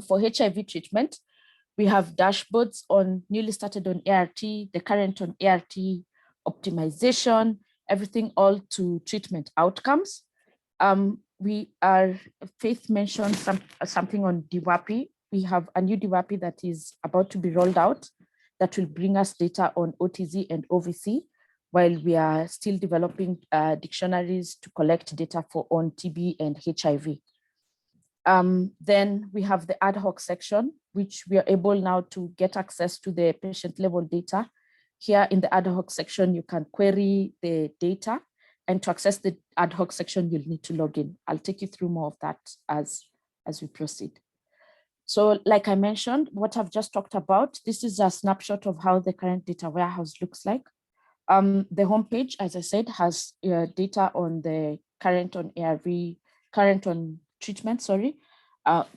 [SPEAKER 10] For HIV treatment, we have dashboards on newly started on ART, the current on ART optimization, everything all to treatment outcomes. Faith mentioned something on DWAPI. We have a new DWAPI that is about to be rolled out that will bring us data on OTZ and OVC, while we are still developing dictionaries to collect data on TB and HIV. Then we have the ad hoc section, which we are able now to get access to the patient level data. Here in the ad hoc section, you can query the data, and to access the ad hoc section, you'll need to log in. I'll take you through more of that as we proceed. So like I mentioned, what I've just talked about, this is a snapshot of how the current data warehouse looks like. The homepage, as I said, has data on the current on ARV, current on treatment,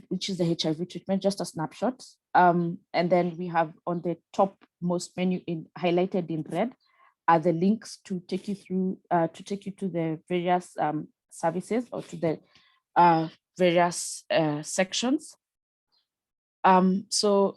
[SPEAKER 10] which is the HIV treatment, just a snapshot. And then we have on the top most menu highlighted in red are the links to take you through, to take you to the various services or to the various sections. So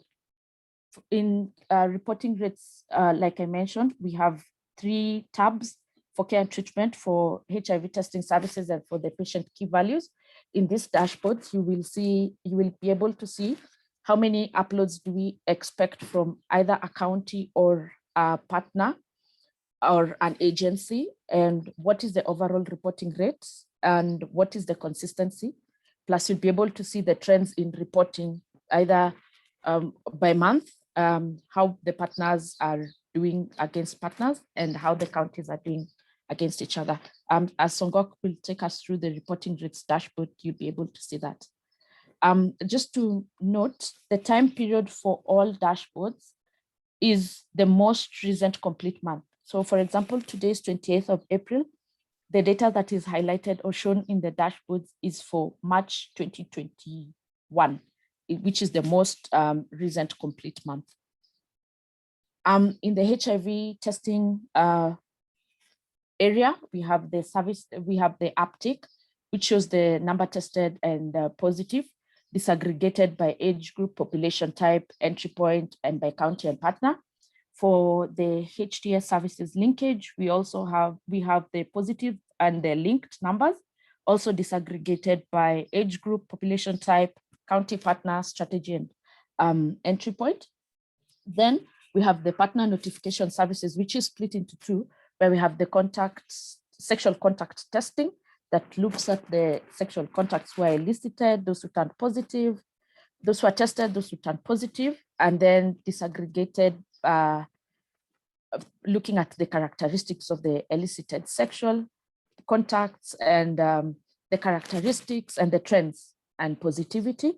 [SPEAKER 10] in reporting rates, like I mentioned, we have 3 tabs for care and treatment, for HIV testing services, and for the patient key values. In this dashboard, you will be able to see how many uploads do we expect from either a county or a partner or an agency, and what is the overall reporting rate, and what is the consistency. Plus, you'll be able to see the trends in reporting either by month, how the partners are doing against partners, and how the counties are doing against each other. As Songok will take us through the reporting rates dashboard, you'll be able to see that. Just to note, the time period for all dashboards is the most recent complete month. So for example, today is 28th of April. The data that is highlighted or shown in the dashboards is for March 2021, which is the most recent complete month. In the HIV testing area, we have the service, we have the uptake, which shows the number tested and positive, disaggregated by age group, population type, entry point, and by county and partner. For the HTS services linkage, we have the positive and the linked numbers, also disaggregated by age group, population type, county, partner, strategy, and entry point. Then we have the partner notification services, which is split into 2, where we have the sexual contact testing that looks at the sexual contacts who are elicited, those who turned positive, those who are tested, those who turned positive, and then disaggregated looking at the characteristics of the elicited sexual contacts and the characteristics and the trends and positivity.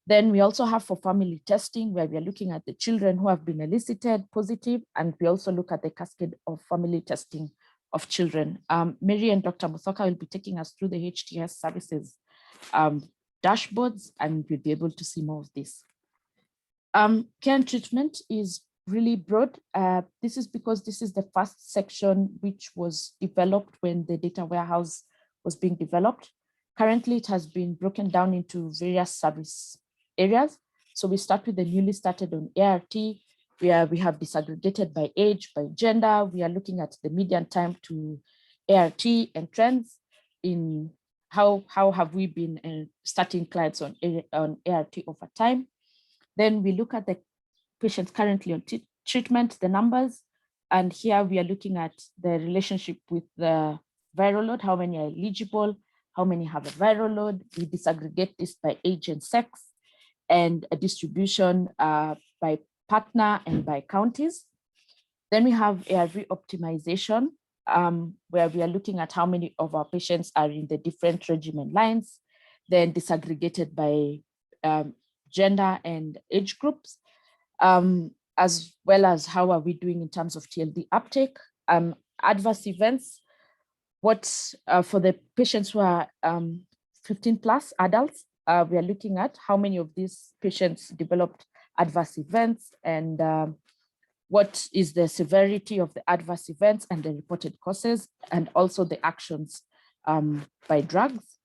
[SPEAKER 10] Then we also have for family testing, where we are looking at the children who have been elicited positive, and we also look at the cascade of family testing of children. Mary and Dr. Musoka will be taking us through the HTS services dashboards, and we'll be able to see more of this. Care and treatment is really broad. This is because this is the first section which was developed when the data warehouse was being developed. Currently, it has been broken down into various service areas. So we start with the newly started on ART, where we have disaggregated by age, by gender. We are looking at the median time to ART and trends in how have we been starting clients on ART over time. Then we look at the patients currently on treatment, the numbers, and here we are looking at the relationship with the viral load, how many are eligible, how many have a viral load. We disaggregate this by age and sex, and a distribution by partner and by counties. Then we have ARV optimization, where we are looking at how many of our patients are in the different regimen lines, then disaggregated by gender and age groups, as well as how are we doing in terms of TLD uptake, adverse events, what for the patients who are 15 plus adults, we are looking at how many of these patients developed adverse events, and what is the severity of the adverse events and the reported causes, and also the actions by drugs.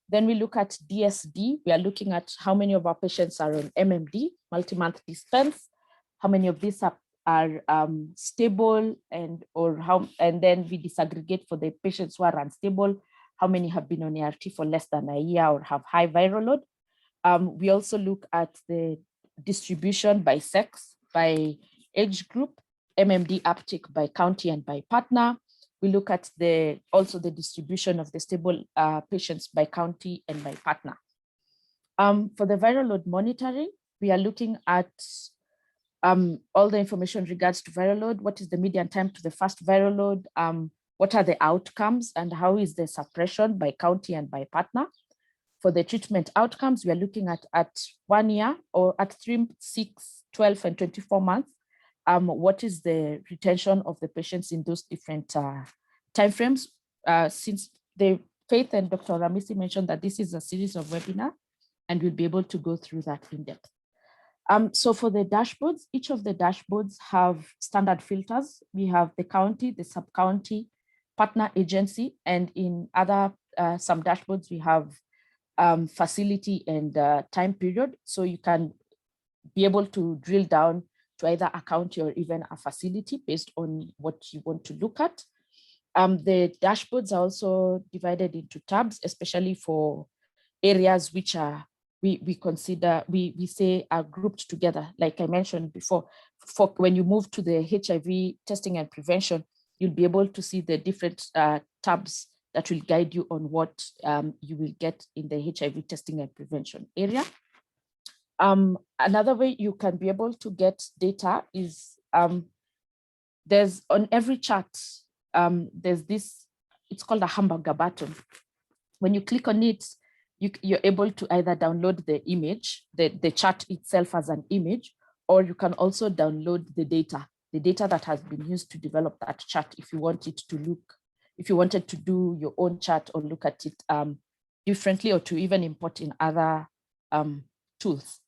[SPEAKER 10] Then we look at DSD. We are looking at how many of our patients are on MMD, multi-month dispense, how many of these are stable, and then we disaggregate for the patients who are unstable, how many have been on ART for less than a year or have high viral load. We also look at the distribution by sex, by age group, MMD uptake by county and by partner. We look at also the distribution of the stable patients by county and by partner. For the viral load monitoring, we are looking at all the information regards to viral load. What is the median time to the first viral load? What are the outcomes, and how is the suppression by county and by partner? For the treatment outcomes, we are looking at 1 year, or at 3, 6, 12, and 24 months. What is the retention of the patients in those different timeframes? Since Faith and Dr. Ramisi mentioned that this is a series of webinars, and we'll be able to go through that in depth. So for the dashboards, each of the dashboards have standard filters. We have the county, the sub-county, partner agency, and in other some dashboards, we have facility and time period. So you can be able to drill down to either a county or even a facility based on what you want to look at. The dashboards are also divided into tabs, especially for areas which are we say are grouped together. Like I mentioned before, for when you move to the HIV testing and prevention, you'll be able to see the different tabs that will guide you on what you will get in the HIV testing and prevention area. Another way you can be able to get data is there's on every chart, there's this, it's called a hamburger button. When you click on it, you're able to either download the image, the chart itself as an image, or you can also download the data that has been used to develop that chart if you want it to look, if you wanted to do your own chart or look at it differently, or to even import in other tools.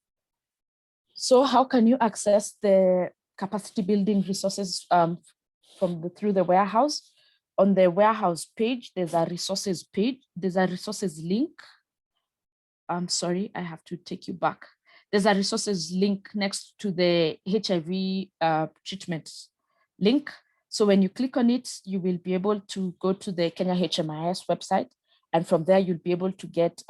[SPEAKER 10] So how can you access the capacity building resources through the warehouse? On the warehouse page, there's a resources page, there's a resources link. I'm sorry, I have to take you back. There's a resources link next to the HIV treatment link. So when you click on it, you will be able to go to the Kenya HMIS website. And from there, you'll be able to get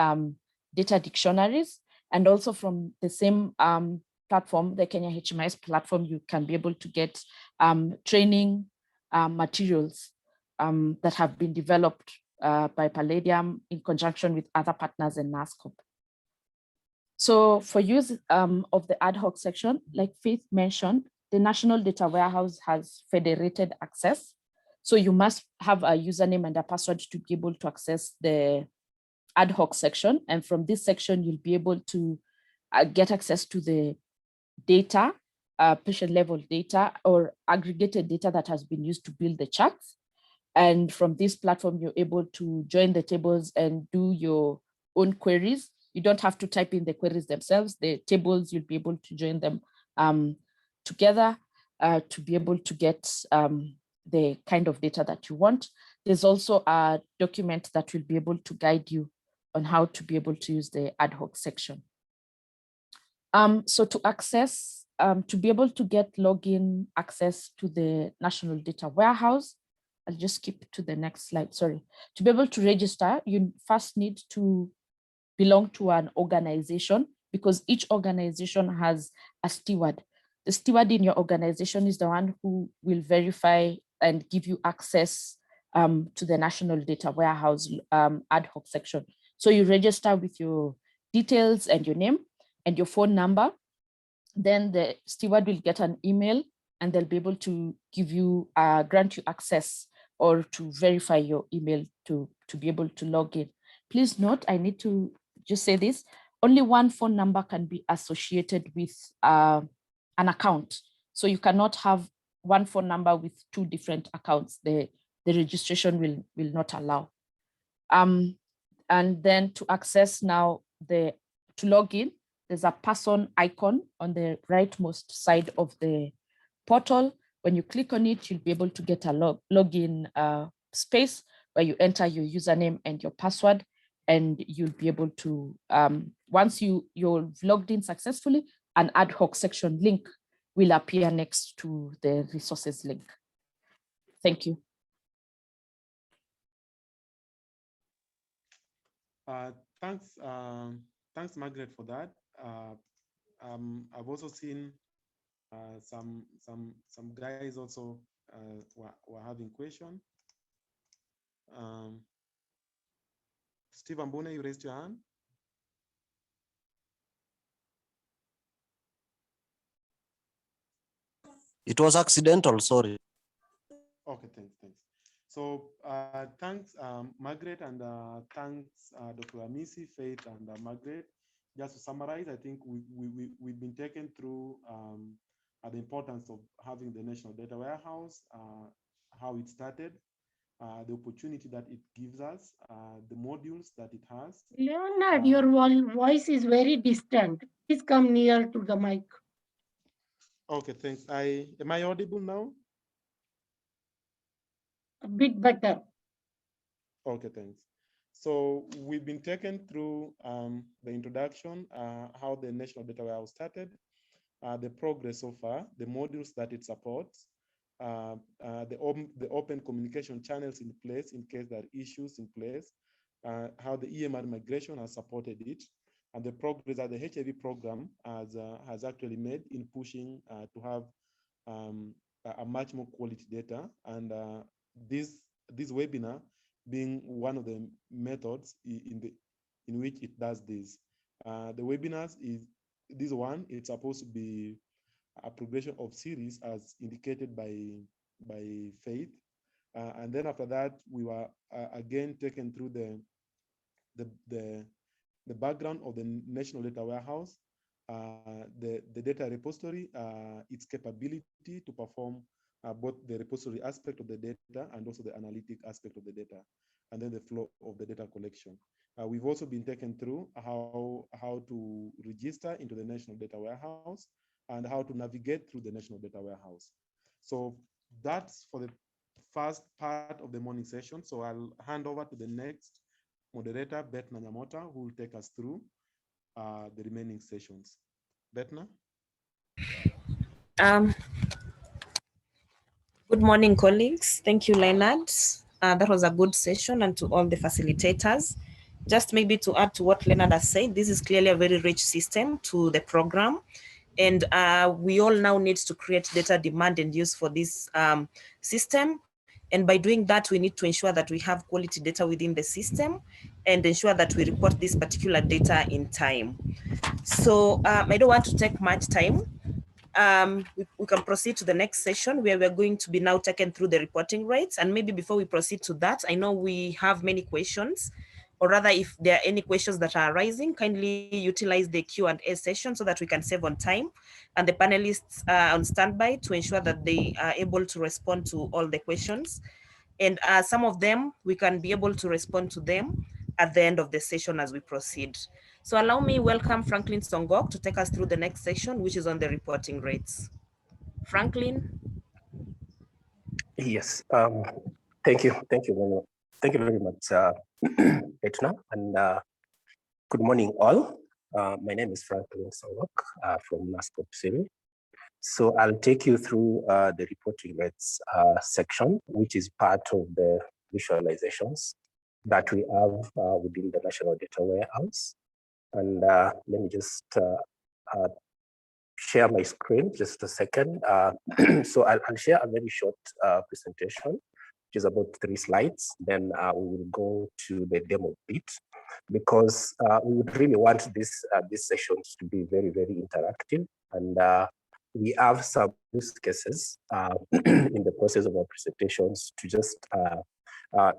[SPEAKER 10] data dictionaries. And also from the same platform, the Kenya HMIS platform, you can be able to get training materials that have been developed by Palladium in conjunction with other partners in NASCOP. So for use of the ad hoc section, like Faith mentioned, the National Data Warehouse has federated access. So you must have a username and a password to be able to access the ad hoc section. And from this section, you'll be able to get access to the data, patient level data, or aggregated data that has been used to build the charts. And from this platform, you're able to join the tables and do your own queries. You don't have to type in the queries themselves. The tables, you'll be able to join them together to be able to get the kind of data that you want. There's also a document that will be able to guide you on how to be able to use the ad hoc section. So to access, to be able to get login access to the National Data Warehouse, I'll just skip to the next slide, sorry. To be able to register, you first need to belong to an organization, because each organization has a steward. The steward in your organization is the one who will verify and give you access to the National Data Warehouse ad hoc section. So you register with your details and your name and your phone number. Then the steward will get an email and they'll be able to give you, grant you access or to verify your email to be able to log in. Please note, I need to just say this, only one phone number can be associated with an account. So you cannot have one phone number with two different accounts. The registration will not allow. And then to access now, to log in, there's a person icon on the rightmost side of the portal. When you click on it, you'll be able to get a login space where you enter your username and your password, and you'll be able to, once you're logged in successfully, an ad hoc section link will appear next to the resources link. Thank you.
[SPEAKER 3] Thanks, Margaret, for that. I've also seen some guys also were having questions. Steve Ambune, you raised your hand.
[SPEAKER 11] It was accidental, sorry.
[SPEAKER 3] Okay, thanks. So thanks, Margaret, and thanks, Dr. Amisi, Faith, and Margaret. Just to summarize, I think we've been taken through the importance of having the National Data Warehouse, how it started, the opportunity that it gives us, the modules that it has.
[SPEAKER 7] Leonard, your voice is very distant. Please come near to the mic.
[SPEAKER 3] Okay, thanks. Am I audible now?
[SPEAKER 7] A bit better.
[SPEAKER 3] Okay, thanks. So we've been taken through the introduction, how the National Data Warehouse started, the progress so far, the modules that it supports, the open communication channels in place in case there are issues in place, how the EMR migration has supported it, and the progress that the HIV program has actually made in pushing to have a much more quality data. And this webinar being one of the methods in which it does this. The webinars is this one. It's supposed to be a progression of series as indicated by Faith, and then after that we were again taken through the background of the National Data Warehouse, the data repository, its capability to perform both the repository aspect of the data and also the analytic aspect of the data, and then the flow of the data collection. We've also been taken through how to register into the National Data Warehouse and how to navigate through the National Data Warehouse. So that's for the first part of the morning session. So I'll hand over to the next moderator, Betna Nyamota, who will take us through the remaining sessions. Betna?
[SPEAKER 12] Good morning, colleagues. Thank you, Leonard. That was a good session, and to all the facilitators. Just maybe to add to what Leonard has said, this is clearly a very rich system to the program. And we all now need to create data demand and use for this system. And by doing that, we need to ensure that we have quality data within the system and ensure that we report this particular data in time. So I don't want to take much time. We can proceed to the next session where we're going to be now taken through the reporting rates. And maybe before we proceed to that, I know we have many questions, or rather if there are any questions that are arising, kindly utilize the Q&A session so that we can save on time. And the panelists are on standby to ensure that they are able to respond to all the questions. And some of them, we can be able to respond to them at the end of the session as we proceed. So allow me welcome Franklin Songok to take us through the next section, which is on the reporting rates. Franklin.
[SPEAKER 13] Yes, thank you very much, Etna, and good morning all. My name is Franklin Sawak from NASCOP City. So I'll take you through the reporting rates section, which is part of the visualizations that we have within the National Data Warehouse. And let me just share my screen just a second. So I'll share a very short presentation, which is about 3 slides. Then we will go to the demo bit, because we would really want these sessions to be very, very interactive. And we have some use cases in the process of our presentations to just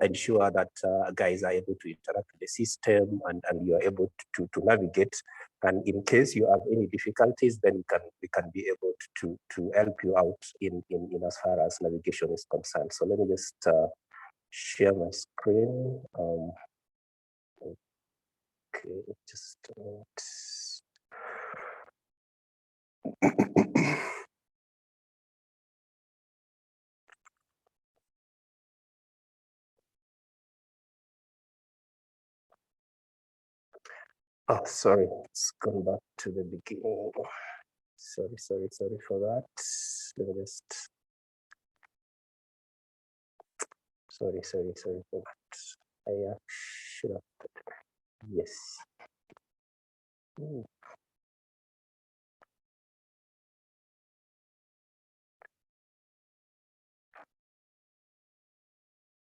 [SPEAKER 13] ensure that guys are able to interact with the system and you are able to navigate. And in case you have any difficulties, then we can be able to help you out in as far as navigation is concerned. So let me just share my screen. Okay, just oh, sorry, it's gone back to the beginning. Sorry for that. Let me just. Sorry for that. I should have put it. Yes.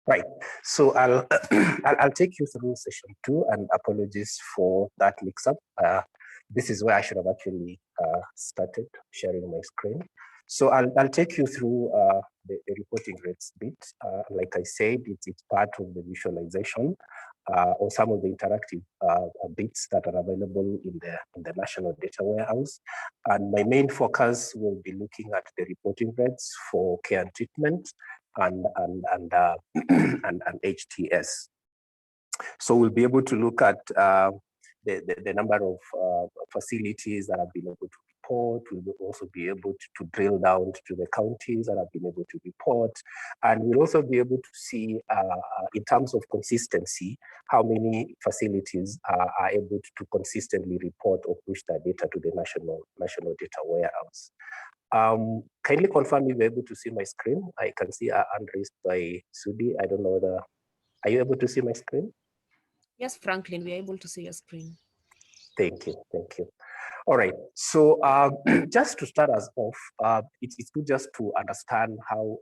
[SPEAKER 13] Right. So I'll take you through session 2, and apologies for that mix-up. This is where I should have actually started sharing my screen. So I'll take you through the reporting rates bit. Like I said, it's part of the visualization or some of the interactive bits that are available in the National Data Warehouse. And my main focus will be looking at the reporting rates for care and treatment and HTS. So we'll be able to look at the number of facilities that have been able to report. We'll also be able to drill down to the counties that have been able to report. And we'll also be able to see, in terms of consistency, how many facilities are able to consistently report or push their data to the National Data Warehouse. Kindly confirm if you're able to see my screen. I can see a hand raised by Sudi. I don't know whether, are you able to see my screen?
[SPEAKER 12] Yes, Franklin, we are able to see your screen.
[SPEAKER 13] Thank you. All right, so just to start us off, it's good just to understand how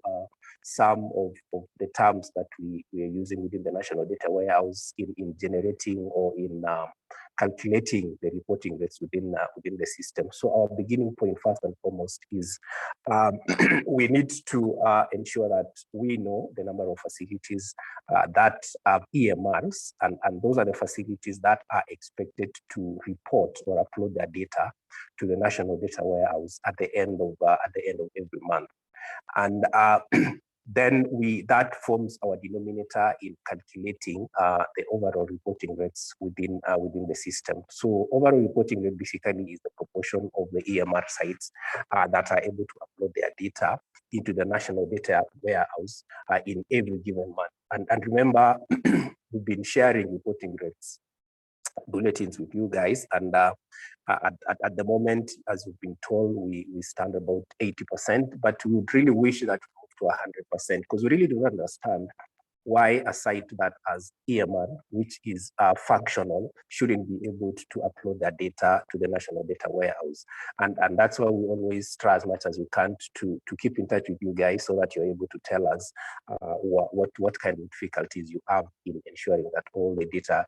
[SPEAKER 13] some of the terms that we are using within the National Data Warehouse in generating or in calculating the reporting rates within the system. So our beginning point, first and foremost, is we need to ensure that we know the number of facilities that have EMRs, and those are the facilities that are expected to report or upload their data to the National Data Warehouse at the end of every month. And then that forms our denominator in calculating the overall reporting rates within the system. So overall reporting rate basically is the proportion of the EMR sites that are able to upload their data into the National Data Warehouse in every given month. And remember, we've been sharing reporting rates bulletins with you guys, and at the moment, as we've been told, we stand about 80%, but we would really wish that we move to 100%, because we really do not understand why a site that has EMR, which is functional, shouldn't be able to upload that data to the National Data Warehouse. And that's why we always try as much as we can to keep in touch with you guys, so that you're able to tell us what kind of difficulties you have in ensuring that all the data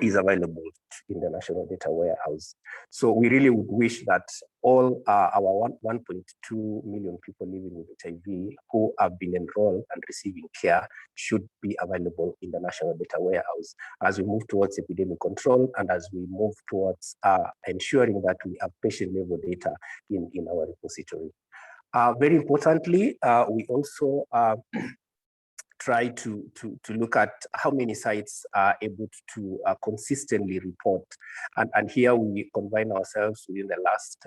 [SPEAKER 13] is available in the National Data Warehouse. So we really would wish that all our 1.2 million people living with HIV who have been enrolled and receiving care should be available in the National Data Warehouse as we move towards epidemic control and as we move towards ensuring that we have patient level data in our repository. Very importantly, we also try to look at how many sites are able to consistently report. And here we combine ourselves within the last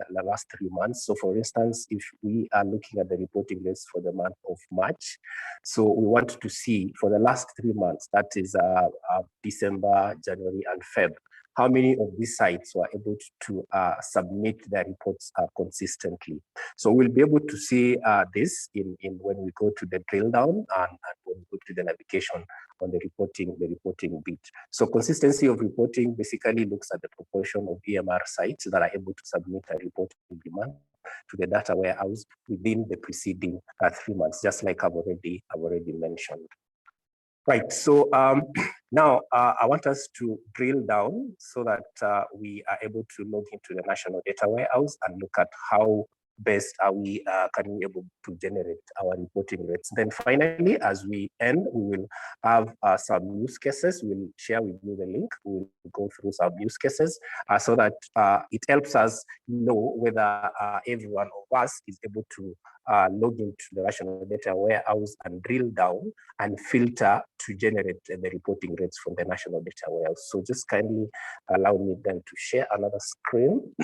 [SPEAKER 13] 3 months. So for instance, if we are looking at the reporting rates for the month of March, so we want to see for the last 3 months, that is December, January, and Feb, how many of these sites were able to submit their reports consistently. So we'll be able to see this in when we go to the drill down and when we go to the navigation on the reporting bit. So consistency of reporting basically looks at the proportion of EMR sites that are able to submit a report every month to the data warehouse within the preceding 3 months, just like I've already mentioned. Right, so now I want us to drill down so that we are able to log into the National Data Warehouse and look at how best are we can be able to generate our reporting rates. Then finally, as we end, we will have some use cases. We'll share with you the link. We'll go through some use cases so that it helps us know whether everyone of us is able to log into the National Data Warehouse and drill down and filter to generate the reporting rates from the National Data Warehouse. So just kindly allow me then to share another screen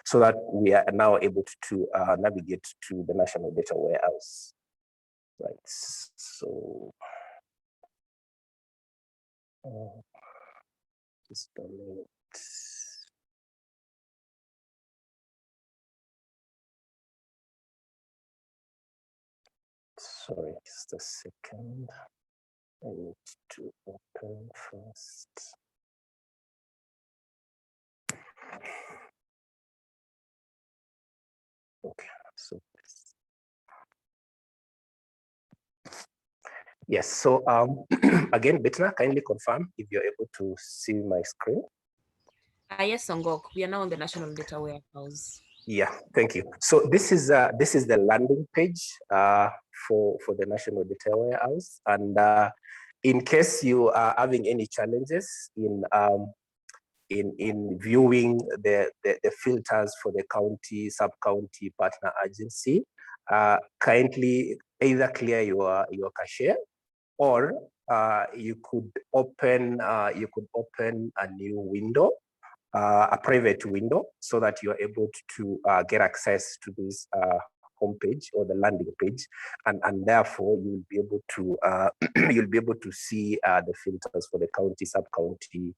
[SPEAKER 13] so that we are now able to navigate to the National Data Warehouse. Right, so just a minute. Sorry, just a second. I need to open first. Okay, so yes, so again, Bettina, kindly confirm if you're able to see my screen.
[SPEAKER 12] Yes, Songok, we are now on the National Data Warehouse.
[SPEAKER 13] Yeah, thank you. So this is the landing page for the National Data Warehouse, and in case you are having any challenges in viewing the filters for the county, sub-county, partner agency, kindly either clear your cache, or you could open a new window, a private window, so that you're able to get access to this homepage or the landing page, and therefore you'll be able to you'll be able to see the filters for the county, sub-county,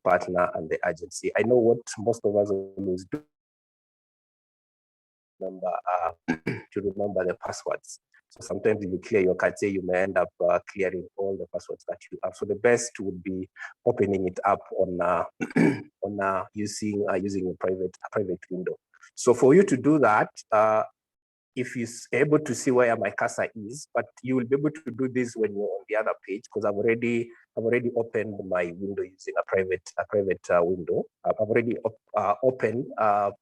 [SPEAKER 13] partner, and the agency. I know what most of us always do, to remember the passwords. So sometimes if you clear your cache, you may end up clearing all the passwords that you have. So the best would be opening it up on using a private window. So for you to do that, if you're able to see where my cursor is, but you will be able to do this when you're on the other page, because I've already opened my window using a private window. I've already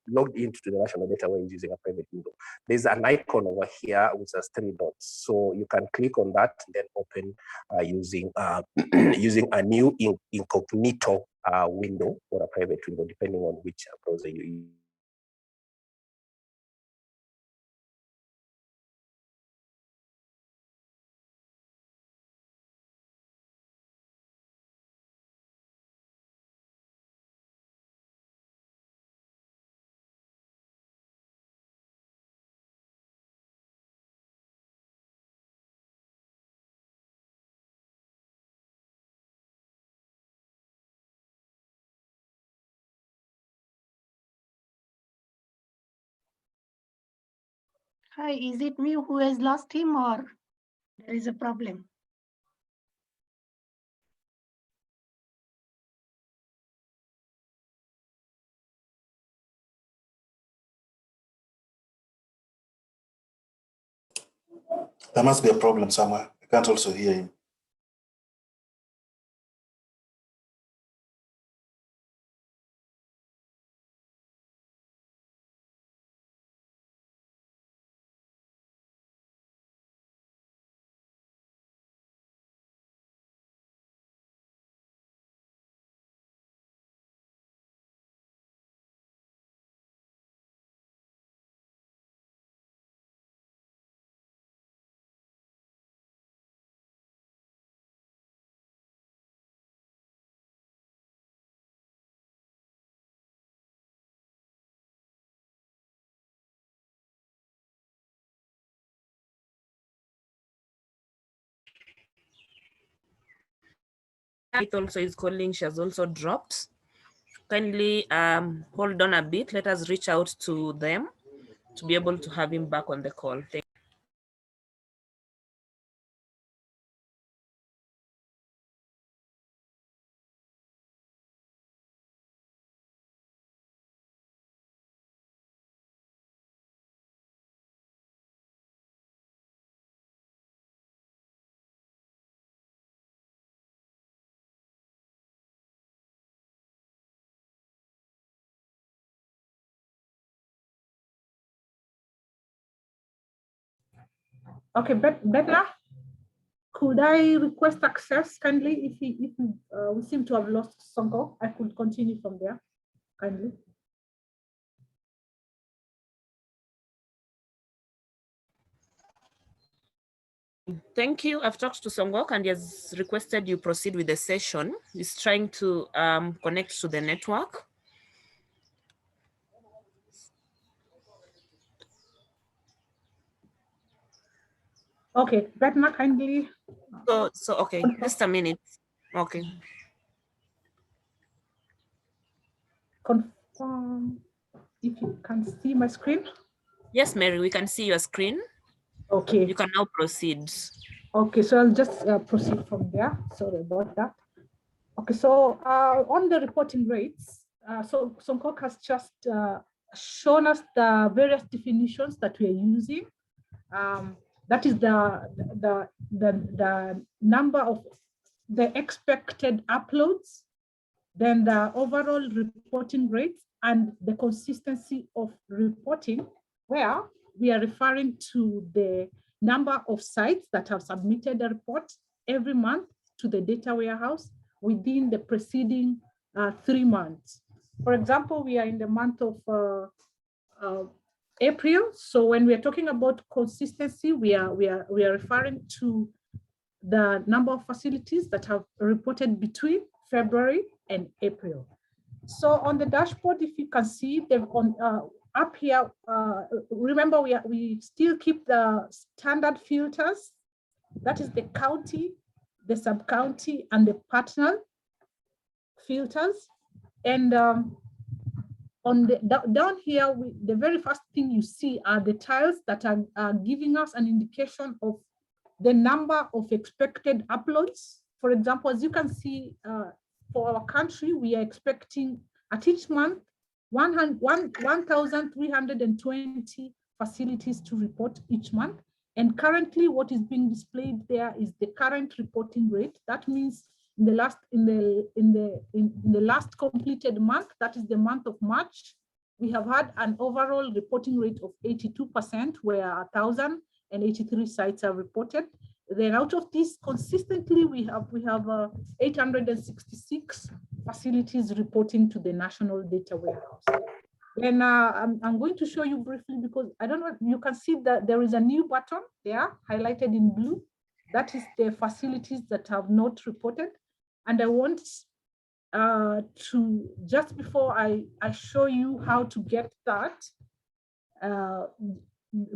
[SPEAKER 13] logged into the National Data Warehouse using a private window. There's an icon over here which has 3 dots, so you can click on that and then open using using a new incognito window or a private window, depending on which browser you use.
[SPEAKER 7] Hi, is it me who has lost him, or there is a problem?
[SPEAKER 14] There must be a problem somewhere. I can't also hear him.
[SPEAKER 12] It also is calling. She has also dropped. Kindly hold on a bit. Let us reach out to them to be able to have him back on the call. Thank
[SPEAKER 15] Okay, Bedla, could I request access kindly? If we seem to have lost Sonko, I could continue from there kindly.
[SPEAKER 12] Thank you. I've talked to Songok and he has requested you proceed with the session. He's trying to connect to the network.
[SPEAKER 15] Okay, Bedna, kindly.
[SPEAKER 12] So okay, just a minute. Okay.
[SPEAKER 15] Confirm if you can see my screen.
[SPEAKER 12] Yes, Mary, we can see your screen.
[SPEAKER 15] Okay.
[SPEAKER 12] You can now proceed.
[SPEAKER 15] Okay, so I'll just proceed from there. Sorry about that. Okay, so on the reporting rates, so Songkok has just shown us the various definitions that we are using. That is the number of the expected uploads, then the overall reporting rates and the consistency of reporting, where we are referring to the number of sites that have submitted a report every month to the data warehouse within the preceding 3 months. For example, we are in the month of April. So when we are talking about consistency, we are referring to the number of facilities that have reported between February and April. So on the dashboard, if you can see them on up here, remember we still keep the standard filters. That is the county, the sub-county, and the partner filters. And on the down here, the very first thing you see are the tiles that are giving us an indication of the number of expected uploads. For example, as you can see, for our country, we are expecting at each month 1,320 facilities to report each month. And currently, what is being displayed there is the current reporting rate. That means in the last completed month, that is the month of March, we have had an overall reporting rate of 82%, where 1,083 sites are reported. Then out of this, consistently, we have 866 facilities reporting to the national data warehouse. And I'm going to show you briefly, because I don't know, you can see that there is a new button there highlighted in blue. That is the facilities that have not reported. And I want to, just before I show you how to get that,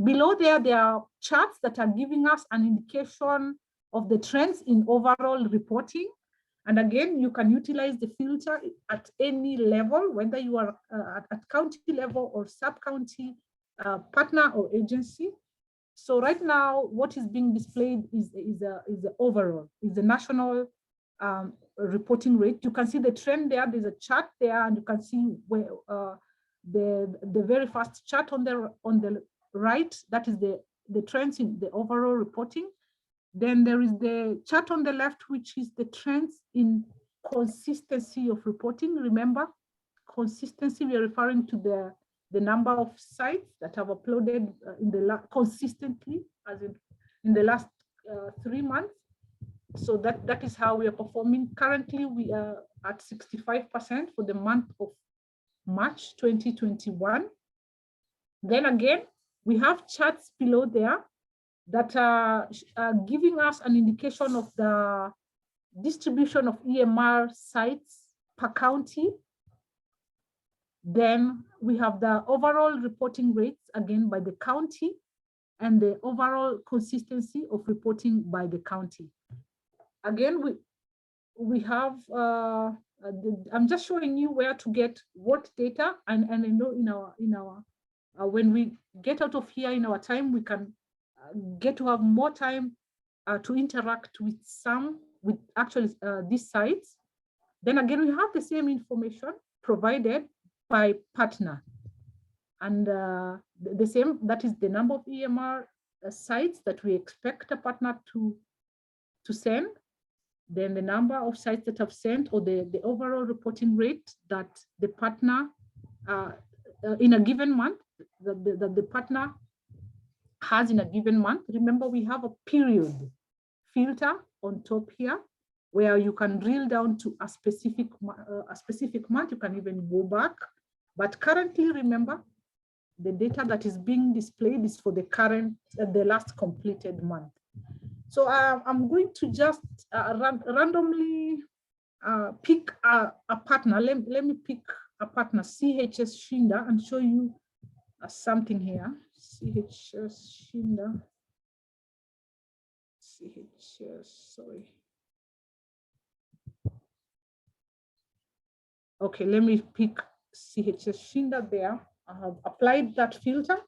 [SPEAKER 15] below there are charts that are giving us an indication of the trends in overall reporting. And again, you can utilize the filter at any level, whether you are at county level or sub-county, partner or agency. So right now, what is being displayed is the overall, is the national reporting rate. You can see the trend there. There's a chart there, and you can see where the very first chart on the right, that is the trends in the overall reporting. Then there is the chart on the left, which is the trends in consistency of reporting. Remember, consistency, we are referring to the number of sites that have uploaded consistently, as in the last 3 months. So that is how we are performing. Currently, we are at 65% for the month of March 2021. Then again, we have charts below there that are giving us an indication of the distribution of EMR sites per county. Then we have the overall reporting rates, again, by the county, and the overall consistency of reporting by the county. Again, we have, I'm just showing you where to get what data, and I know in our when we get out of here in our time, we can get to have more time to interact with actually these sites. Then again, we have the same information provided by partner. And the same, that is the number of EMR sites that we expect a partner to send, then the number of sites that have sent, or the overall reporting rate that the partner in a given month, that the partner has in a given month. Remember, we have a period filter on top here, where you can drill down to a specific month. You can even go back. But currently, remember, the data that is being displayed is for the current, the last completed month. So I'm going to just randomly pick a partner. Let me pick a partner, CHS Shinda, and show you something here. CHS Shinda. CHS, sorry. Okay, let me pick CHS Shinda there. I have applied that filter,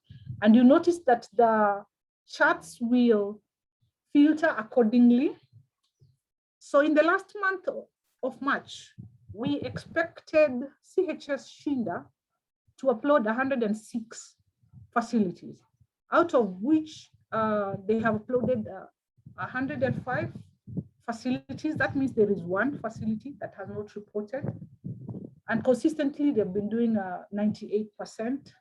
[SPEAKER 15] and you notice that the charts will filter accordingly. So in the last month of March, we expected CHS Shinda to upload 106 facilities, out of which they have uploaded 105 facilities. That means there is one facility that has not reported. And consistently, they've been doing 98%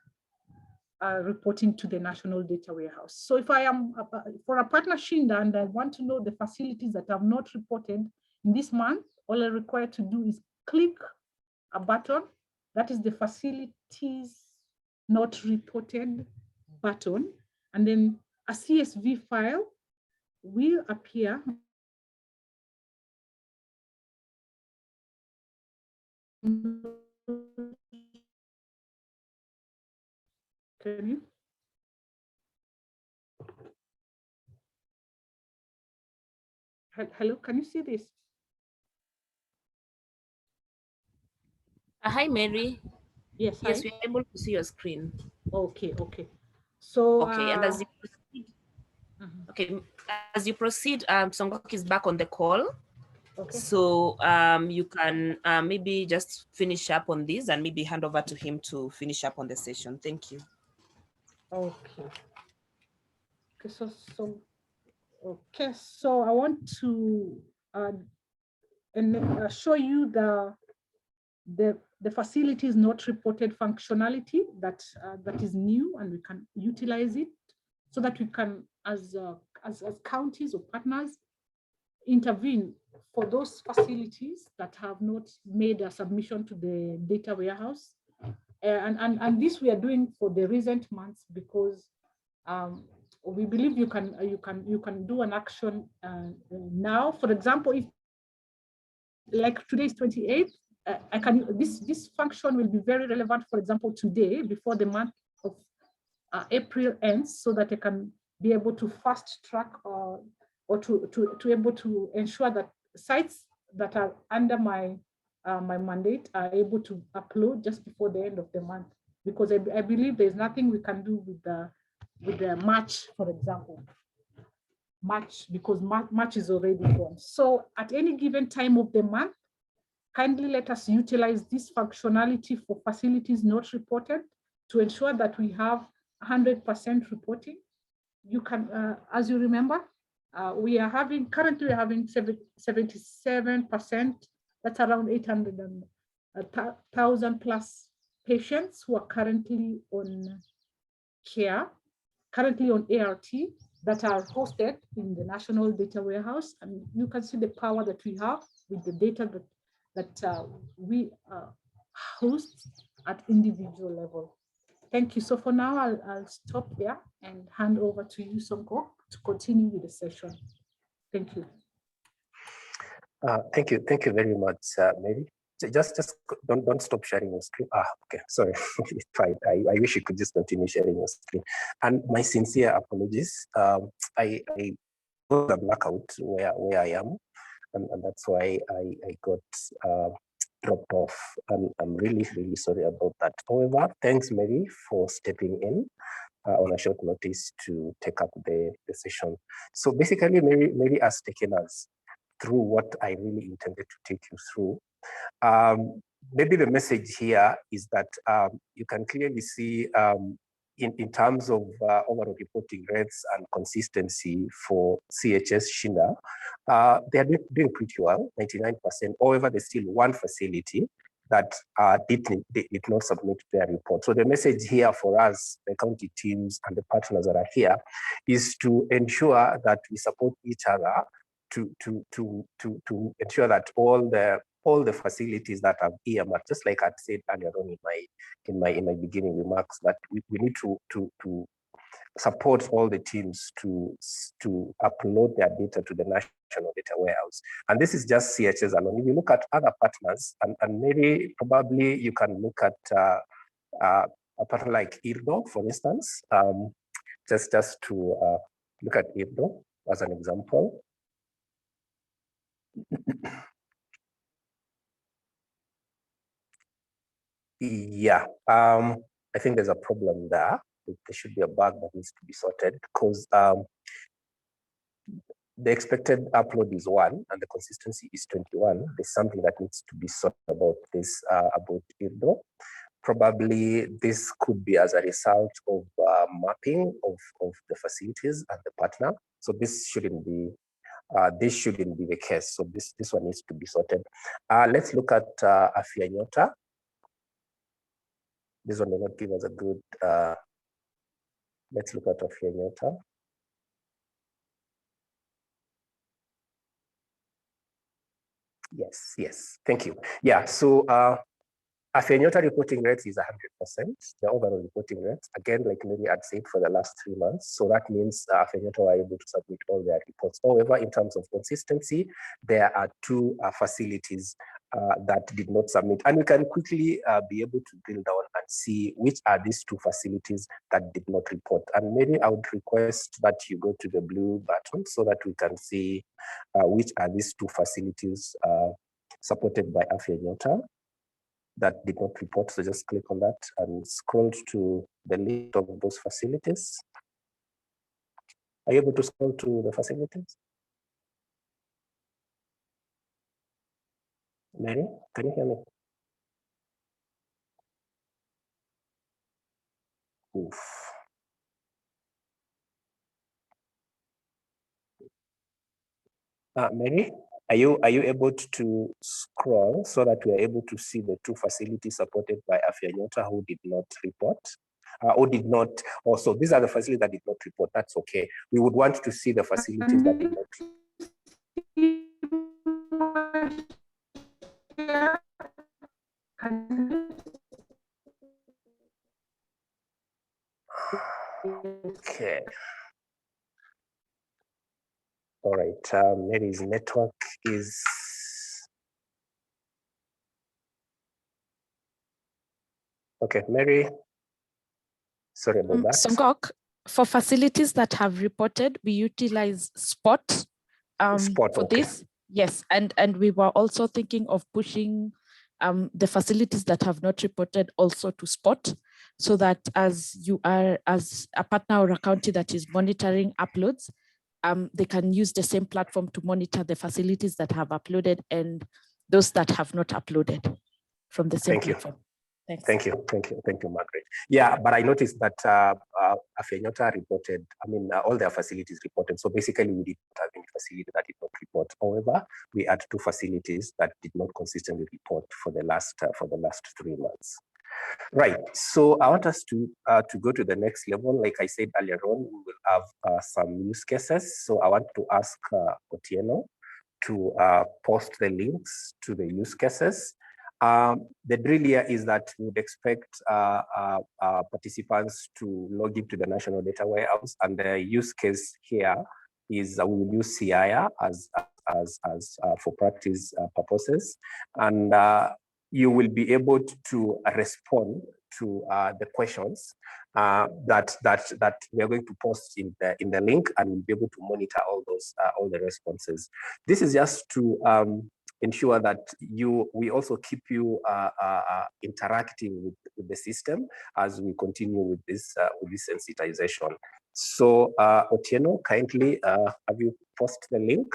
[SPEAKER 15] reporting to the National Data Warehouse. So if I am for a partner Shinda and I want to know the facilities that have not reported in this month, all I require to do is click a button. That is the facilities not reported button. And then a CSV file will appear. Can you? Hello, can you see this?
[SPEAKER 12] Hi, Mary.
[SPEAKER 15] Yes,
[SPEAKER 12] yes,
[SPEAKER 15] hi.
[SPEAKER 12] we're able to see your screen.
[SPEAKER 15] Okay, okay. So
[SPEAKER 12] okay, and as you proceed, okay, as you proceed, Songok is back on the call.
[SPEAKER 15] Okay.
[SPEAKER 12] So you can maybe just finish up on this and maybe hand over to him to finish up on the session. Thank you.
[SPEAKER 15] Okay. Okay, so I want to show you the facilities not reported functionality that is new, and we can utilize it so that we can, as counties or partners, intervene for those facilities that have not made a submission to the data warehouse. And this we are doing for the recent months, because we believe you can do an action now. For example, if like today is 28th, this function will be very relevant, for example, today, before the month of April ends, so that I can be able to fast track or to able to ensure that sites that are under my my mandate are able to upload just before the end of the month, because I believe there's nothing we can do with the March, for example. March, because March is already gone. So at any given time of the month, kindly let us utilize this functionality for facilities not reported to ensure that we have 100% reporting. You can, as you remember, we are having, currently we're having 77%, that's around 800,000 plus patients who are currently on care, currently on ART, that are hosted in the National Data Warehouse. And you can see the power that we have with the data that we host at individual level. Thank you. So for now, I'll stop there and hand over to you, Sonko, to continue with the session. Thank you.
[SPEAKER 13] Thank you very much, Mary. Just don't stop sharing your screen. Okay, sorry. Fine. I wish you could just continue sharing your screen. And my sincere apologies. I got a blackout where I am. and that's why I got dropped off. And I'm really, really sorry about that. However, thanks, Mary, for stepping in on a short notice to take up the session. So basically, Mary has taken us through what I really intended to take you through. Maybe the message here is that you can clearly see in terms of overall reporting rates and consistency for CHS Shinda, they are doing pretty well, 99%. However, there's still one facility that did not submit their report. So the message here for us, the county teams and the partners that are here, is to ensure that we support each other to ensure that all the facilities that have earmarked, just like I said earlier on in my beginning remarks, that we need to support all the teams to upload their data to the national data warehouse. And this is just CHS alone. If you look at other partners, and maybe probably you can look at a partner like IRDO, for instance, just to look at IRDO as an example. Yeah, I think there's a problem there. There should be a bug that needs to be sorted because the expected upload is 1 and the consistency is 21. There's something that needs to be sorted about this, about IRDO. Probably this could be as a result of mapping of the facilities and the partner. So this shouldn't be the case. So this one needs to be sorted. Let's look at Afya Nyota. This one may not give us a good, let's look at Afya Nyota. Yes, thank you. Yeah, so Afya Nyota reporting rates is 100%, the overall reporting rates. Again, like Mary had said, for the last 3 months. So that means Afya Nyota were able to submit all their reports. However, in terms of consistency, there are 2 facilities that did not submit. And we can quickly be able to drill down and see which are these 2 facilities that did not report. And maybe I would request that you go to the blue button so that we can see which are these 2 facilities supported by Afya Nyota that did not report. So just click on that and scroll to the list of those facilities. Are you able to scroll to the facilities? Mary, can you hear me? Oof. Mary, are you able to scroll so that we are able to see the 2 facilities supported by Afya Nyota who did not report? Or did not, also these are the facilities that did not report, that's okay. We would want to see the facilities that did not report. Okay. All right, Mary's network is. Okay, Mary, sorry about that.
[SPEAKER 10] Songok, for facilities that have reported, we utilize Spot, for
[SPEAKER 13] okay.
[SPEAKER 10] this. Yes, and we were also thinking of pushing the facilities that have not reported also to Spot, so that as a partner or a county that is monitoring uploads, they can use the same platform to monitor the facilities that have uploaded and those that have not uploaded from the same platform. Thanks.
[SPEAKER 13] Thank you, Margaret. Yeah, but I noticed that Afya Nyota reported, all their facilities reported. So basically we did not have any facility that did not report. However, we had 2 facilities that did not consistently report for the last 3 months. Right, so I want us to go to the next level. Like I said earlier on, we will have some use cases. So I want to ask Otieno to post the links to the use cases. The drill here is that we would expect participants to log into the National Data Warehouse, and the use case here is we will use CIA as for practice purposes, and you will be able to respond to the questions that we are going to post in the link, and we'll be able to monitor all the responses. This is just to ensure that we also keep you interacting with the system as we continue with this sensitization. So Otieno, kindly have you posted the link?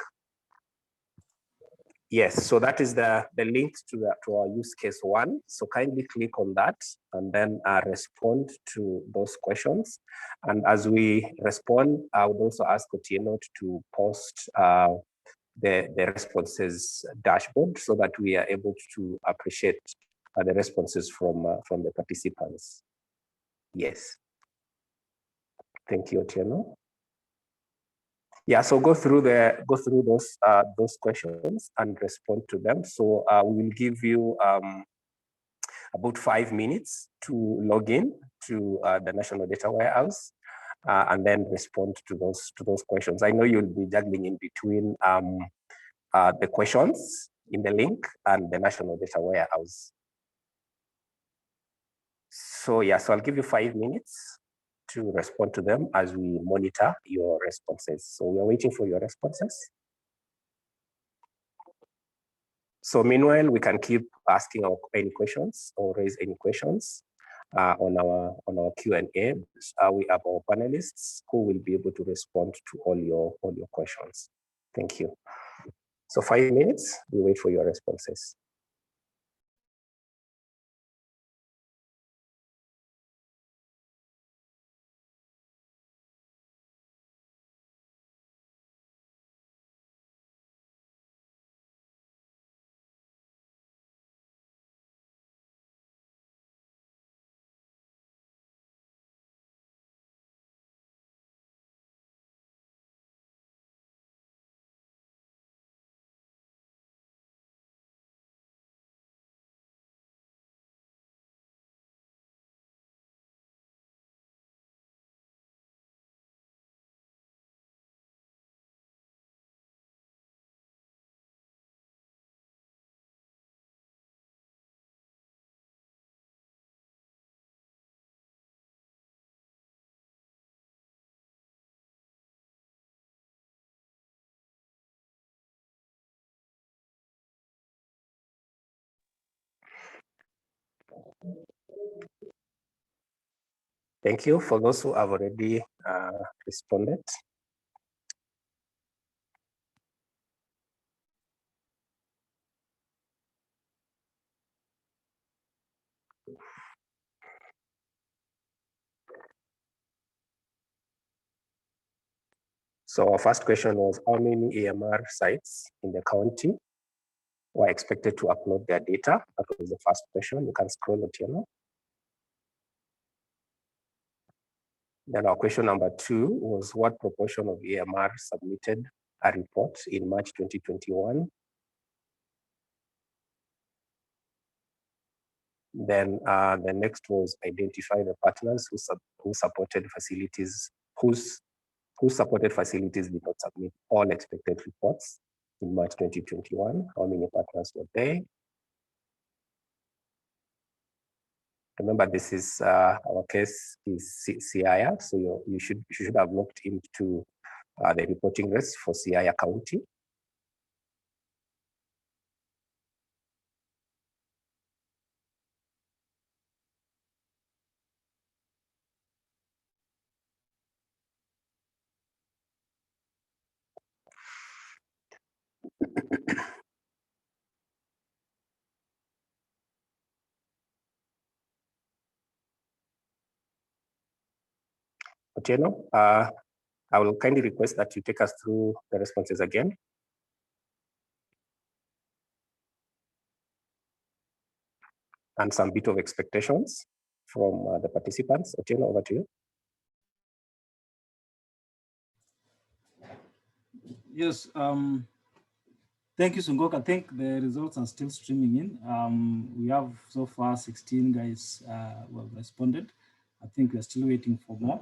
[SPEAKER 13] Yes, so that is the link to our use case 1. So kindly click on that and then respond to those questions. And as we respond, I would also ask Otieno to post the responses dashboard so that we are able to appreciate the responses from the participants. Yes. Thank you, Otieno. Yeah, so go through those questions and respond to them. So we will give you about 5 minutes to log in to the National Data Warehouse and then respond to those questions. I know you'll be juggling in between the questions in the link and the National Data Warehouse. So yeah, so I'll give you 5 minutes to respond to them as we monitor your responses. So we are waiting for your responses. So meanwhile, we can keep asking any questions or raise any questions on our Q&A. We have our panelists who will be able to respond to all your questions. Thank you. So 5 minutes, we wait for your responses. Thank you for those who have already responded. So our first question was, how many AMR sites in the county were expected to upload their data? That was the first question. You can scroll Otieno. Then our question number 2 was, what proportion of AMR submitted a report in March 2021? Then the next was, identify the partners who supported facilities, who supported facilities did not submit all expected reports in March 2021. How many partners were there? Remember, this is our case is Siaya, so you should have looked into the reporting rates for Siaya County. Otieno, I will kindly request that you take us through the responses again. And some bit of expectations from the participants. Otieno, over to you.
[SPEAKER 16] Yes, thank you, Sungok. I think the results are still streaming in. We have so far 16 guys who have responded. I think we're still waiting for more.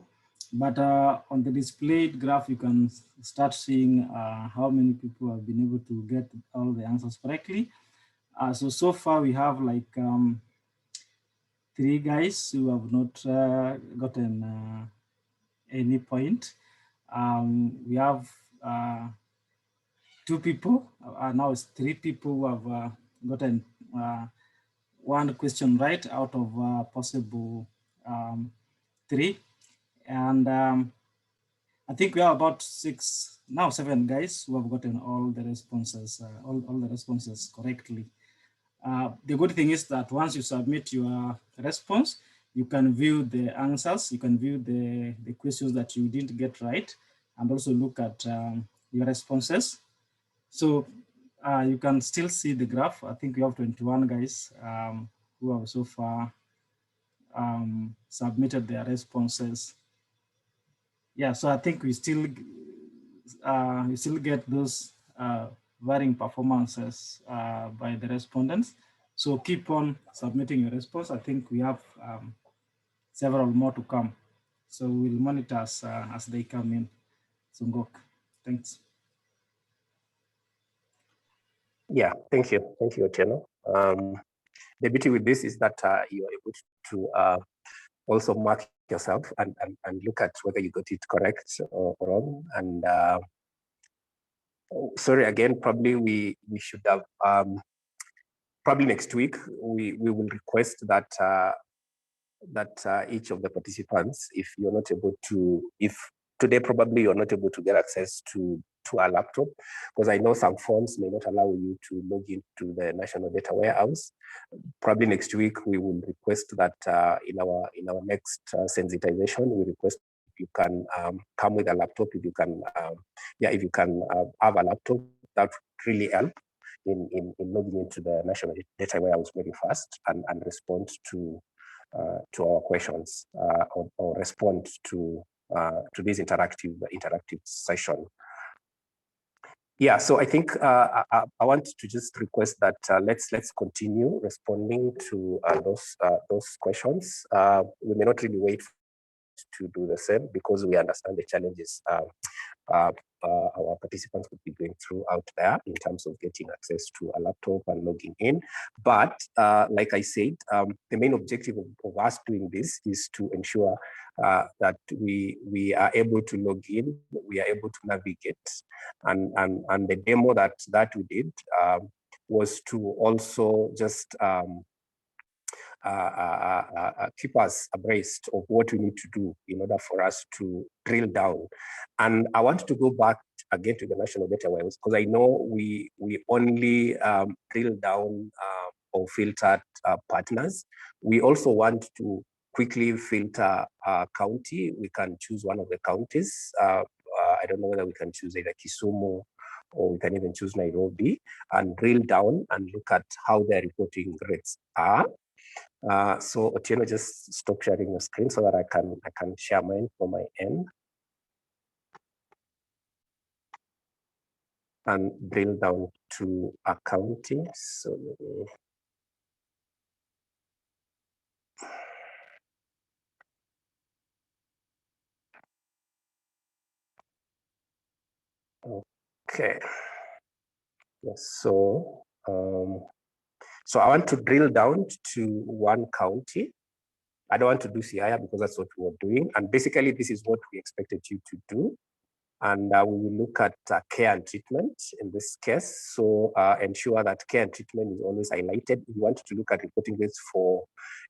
[SPEAKER 16] But on the displayed graph, you can start seeing how many people have been able to get all the answers correctly. So far we have like 3 guys who have not gotten any point. We have 2 people, now it's 3 people who have gotten 1 question right out of possible 3. And I think we have about 7 guys who have gotten all the responses, all the responses correctly. The good thing is that once you submit your response, you can view the answers, you can view the questions that you didn't get right, and also look at your responses. So you can still see the graph. I think we have 21 guys who have so far submitted their responses. Yeah, so I think we still get those varying performances by the respondents. So keep on submitting your response. I think we have several more to come. So we'll monitor as they come in. Sungok, thanks.
[SPEAKER 13] Yeah, thank you. Thank you, Otieno. The beauty with this is that you are able to also mark yourself and look at whether you got it correct or wrong. And sorry, again, probably we should have, probably next week, we will request that each of the participants, if you're not able to, if today probably you're not able to get access to a laptop, because I know some phones may not allow you to log into the National Data Warehouse. Probably next week we will request that in our next sensitization, we request if you can come with a laptop, if you can, if you can have a laptop, that would really help in logging into the National Data Warehouse very fast and respond to our questions or respond to this interactive session. Yeah, so I think I want to just request that let's continue responding to those questions. We may not really wait to do the same because we understand the challenges our participants would be going through out there in terms of getting access to a laptop and logging in. But like I said, the main objective of us doing this is to ensure that we are able to log in, we are able to navigate, and the demo that we did was to also just keep us abreast of what we need to do in order for us to drill down. And I want to go back again to the National Data Warehouse because I know we only drill down or filtered partners. We also want to quickly filter county. We can choose one of the counties. I don't know whether we can choose either Kisumu or we can even choose Nairobi and drill down and look at how their reporting rates are. So Otieno, just stop sharing your screen so that I can share mine from my end and drill down to accounting. So okay. Yes, so so I want to drill down to one county. I don't want to do Siaya because that's what we were doing. And basically, this is what we expected you to do. And we will look at care and treatment in this case. So ensure that care and treatment is always highlighted. If you want to look at reporting rates for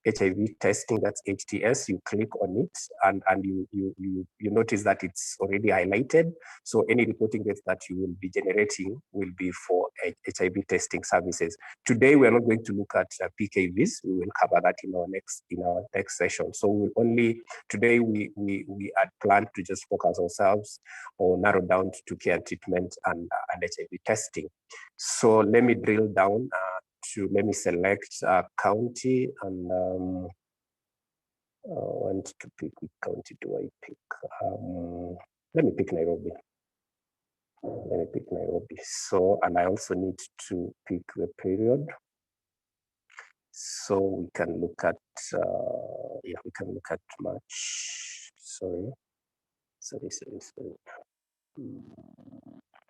[SPEAKER 13] HIV testing, that's HTS, you click on it and you notice that it's already highlighted. So any reporting rates that you will be generating will be for HIV testing services. Today, we're not going to look at PKVs. We will cover that in our next session. So we will only, today we had planned to just focus ourselves or narrow down to care and treatment and HIV testing. So let me drill down let me select county and I want to pick which county do I pick? Let me pick Nairobi. Let me pick Nairobi. So, and I also need to pick the period. So we can look at, we can look at March. Sorry.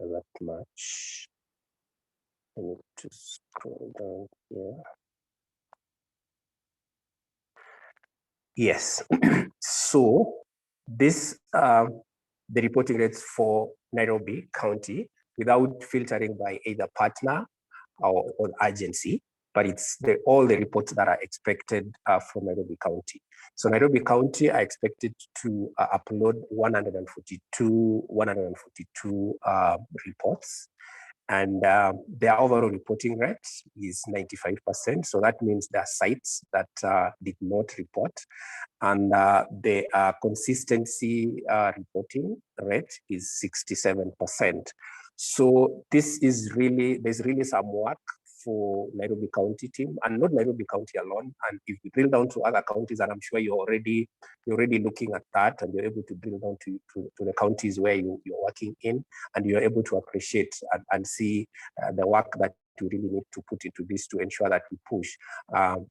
[SPEAKER 13] That March. I need to scroll down here. Yes. So this the reporting rates for Nairobi County without filtering by either partner or agency, but it's all the reports that are expected from Nairobi County. So Nairobi County are expected to upload 142 reports. And their overall reporting rate is 95%. So that means there are sites that did not report. And the consistency reporting rate is 67%. So this is there's really some work for Nairobi County team, and not Nairobi County alone. And if you drill down to other counties, and I'm sure you're already looking at that, and you're able to drill down to the counties where you're working in, and you're able to appreciate and see the work that you really need to put into this to ensure that we push the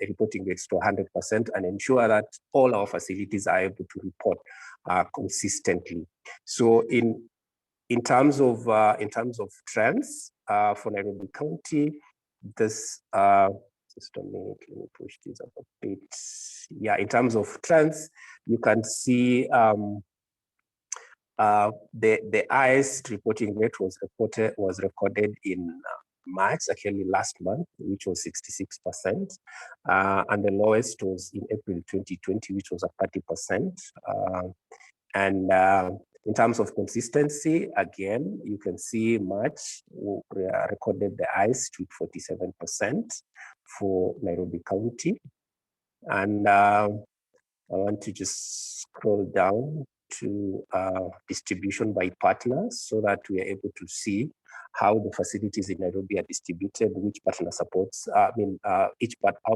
[SPEAKER 13] reporting rates to 100% and ensure that all our facilities are able to report consistently. So in terms of trends for Nairobi County, this just a minute, let me push this up a bit. Yeah, in terms of trends, you can see the highest reporting rate was recorded in March, actually last month, which was 66%, and the lowest was in April 2020, which was at 30%. And in terms of consistency, again, you can see March recorded the highest with 47% for Nairobi County. And I want to just scroll down to distribution by partners so that we are able to see how the facilities in Nairobi are distributed, which partner supports, how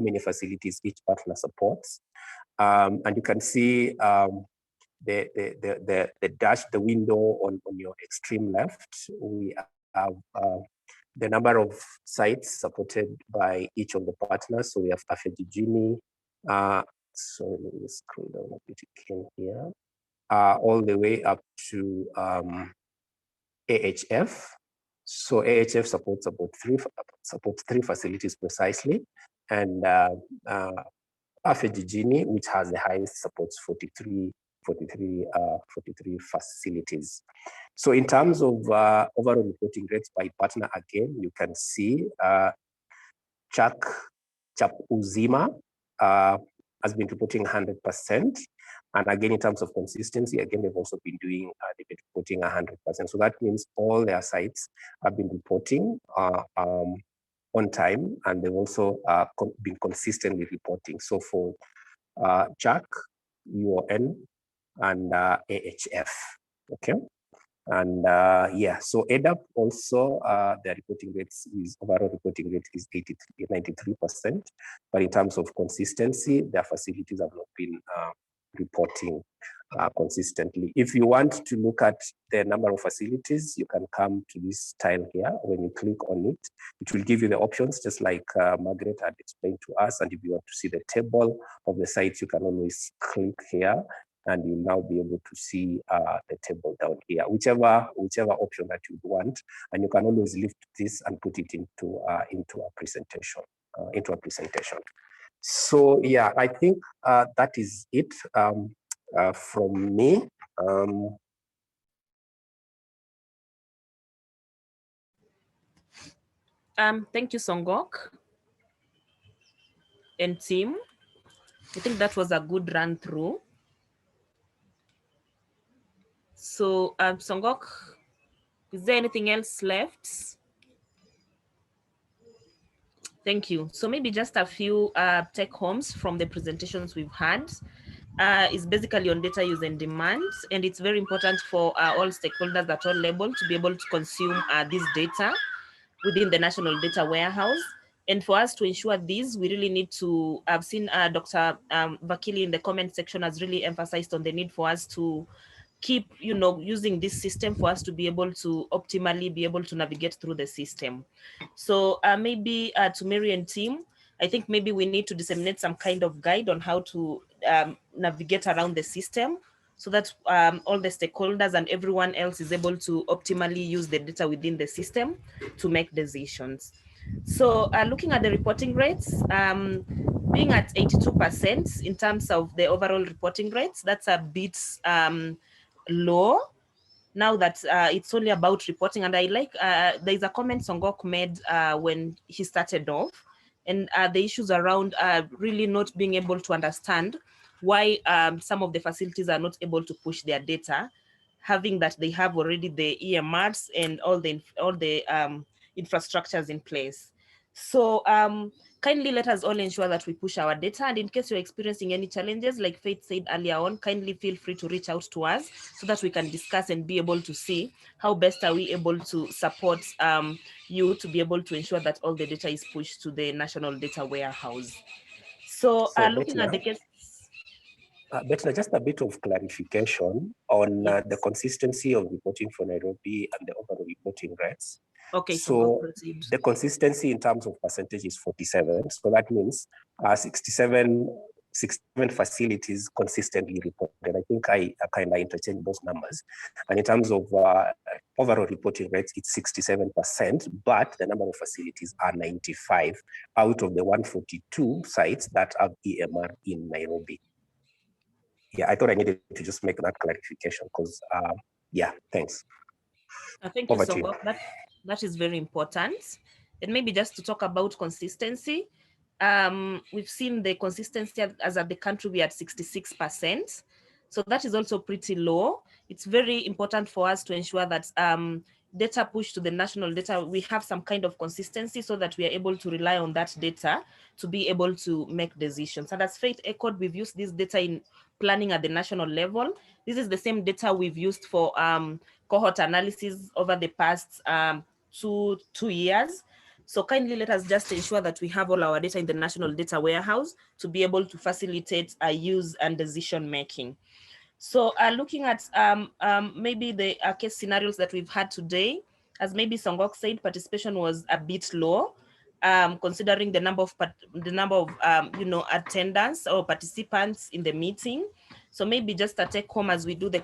[SPEAKER 13] many facilities each partner supports. And you can see the window on your extreme left. We have the number of sites supported by each of the partners. So we have Afejijini, so let me scroll down a bit again here, all the way up to AHF. So AHF supports three facilities precisely, and Afejijini, which has the highest, supports 43 facilities. So in terms of overall reporting rates by partner, again, you can see Chap Uzima has been reporting 100%. And again, in terms of consistency, again, they've also been reporting 100%. So that means all their sites have been reporting on time, and they've also been consistently reporting. So for JAC, UON, and AHF, okay? And yeah, so EDAP also, their reporting rates overall reporting rate is 93%, but in terms of consistency, their facilities have not been reporting consistently. If you want to look at the number of facilities, you can come to this tile here. When you click on it, it will give you the options, just like Margaret had explained to us. And if you want to see the table of the sites, you can always click here, and you'll now be able to see the table down here, whichever option that you want, and you can always lift this and put it into a presentation. So yeah, I think that is it from me.
[SPEAKER 12] Thank you, Songok and team. I think that was a good run through. So Songok, is there anything else left? Thank you. So maybe just a few take homes from the presentations we've had. Is basically on data use and demand, and it's very important for all stakeholders at all levels to be able to consume this data within the national data warehouse. And for us to ensure this, we really need to, I've seen Dr. Vakili in the comment section has really emphasized on the need for us to keep, using this system for us to be able to optimally be able to navigate through the system. So maybe to Mary and team, I think maybe we need to disseminate some kind of guide on how to navigate around the system so that all the stakeholders and everyone else is able to optimally use the data within the system to make decisions. So looking at the reporting rates, being at 82% in terms of the overall reporting rates, that's a bit low. Now that it's only about reporting, and I like, there's a comment Songok made when he started off, and the issues around really not being able to understand why some of the facilities are not able to push their data, having that they have already the EMRs and all the infrastructures in place. So kindly let us all ensure that we push our data, and in case you're experiencing any challenges, like Faith said earlier on, kindly feel free to reach out to us so that we can discuss and be able to see how best are we able to support you to be able to ensure that all the data is pushed to the national data warehouse. So looking at the case.
[SPEAKER 13] Betna, just a bit of clarification on the consistency of reporting for Nairobi and the overall reporting rates.
[SPEAKER 12] Okay,
[SPEAKER 13] so the consistency in terms of percentage is 47. So that means 67 facilities consistently reported. I think I kind of interchange those numbers. And in terms of overall reporting rates, it's 67%, but the number of facilities are 95 out of the 142 sites that have EMR in Nairobi. Yeah, I thought I needed to just make that clarification because, yeah, thanks.
[SPEAKER 12] Thank you, Songo. That is very important. And maybe just to talk about consistency, we've seen the consistency as at the country, we are at 66%. So that is also pretty low. It's very important for us to ensure that data push to the national data, we have some kind of consistency so that we are able to rely on that data to be able to make decisions. And as Faith echoed, we've used this data in planning at the national level. This is the same data we've used for cohort analysis over the past 2 years. So kindly let us just ensure that we have all our data in the national data warehouse to be able to facilitate use and decision making. So looking at maybe the case scenarios that we've had today, as maybe Songok said, participation was a bit low, considering the number of attendance or participants in the meeting. So maybe just a take home as we do the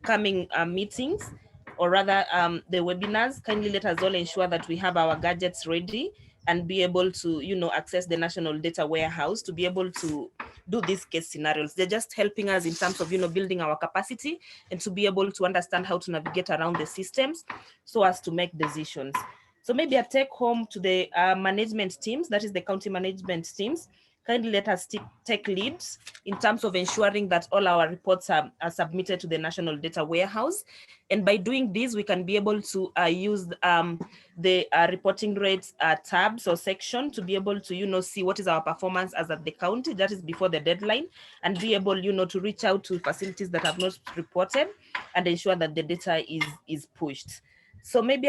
[SPEAKER 12] coming meetings, or rather the webinars, kindly let us all ensure that we have our gadgets ready and be able to, access the national data warehouse to be able to do these case scenarios. They're just helping us in terms of, building our capacity and to be able to understand how to navigate around the systems so as to make decisions. So maybe a take home to the management teams, that is the county management teams, kindly let us take leads in terms of ensuring that all our reports are submitted to the national data warehouse. And by doing this, we can be able to use the reporting rates tabs or section to be able to, see what is our performance as at the county, that is before the deadline, and be able, to reach out to facilities that have not reported and ensure that the data is pushed. So maybe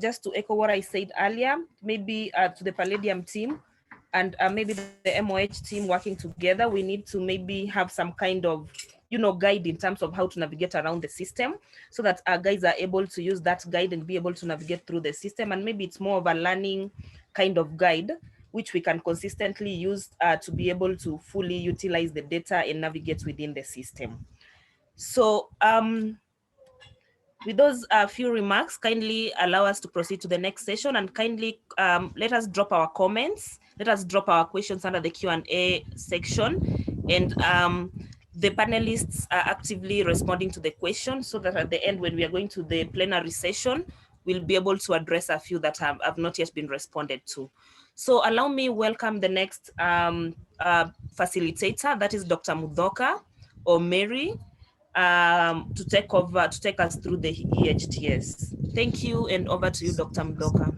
[SPEAKER 12] just to echo what I said earlier, maybe to the Palladium team, and maybe the MOH team working together, we need to maybe have some kind of, guide in terms of how to navigate around the system so that our guys are able to use that guide and be able to navigate through the system. And maybe it's more of a learning kind of guide, which we can consistently use to be able to fully utilize the data and navigate within the system. So with those few remarks, kindly allow us to proceed to the next session, and kindly let us drop our comments. Let us drop our questions under the Q&A section, and the panelists are actively responding to the questions so that at the end, when we are going to the plenary session, we'll be able to address a few that have not yet been responded to. So allow me welcome the next facilitator, that is Dr. Mudoka or Mary, to take us through the EHTS. Thank you, and over to you, Dr. Mudoka.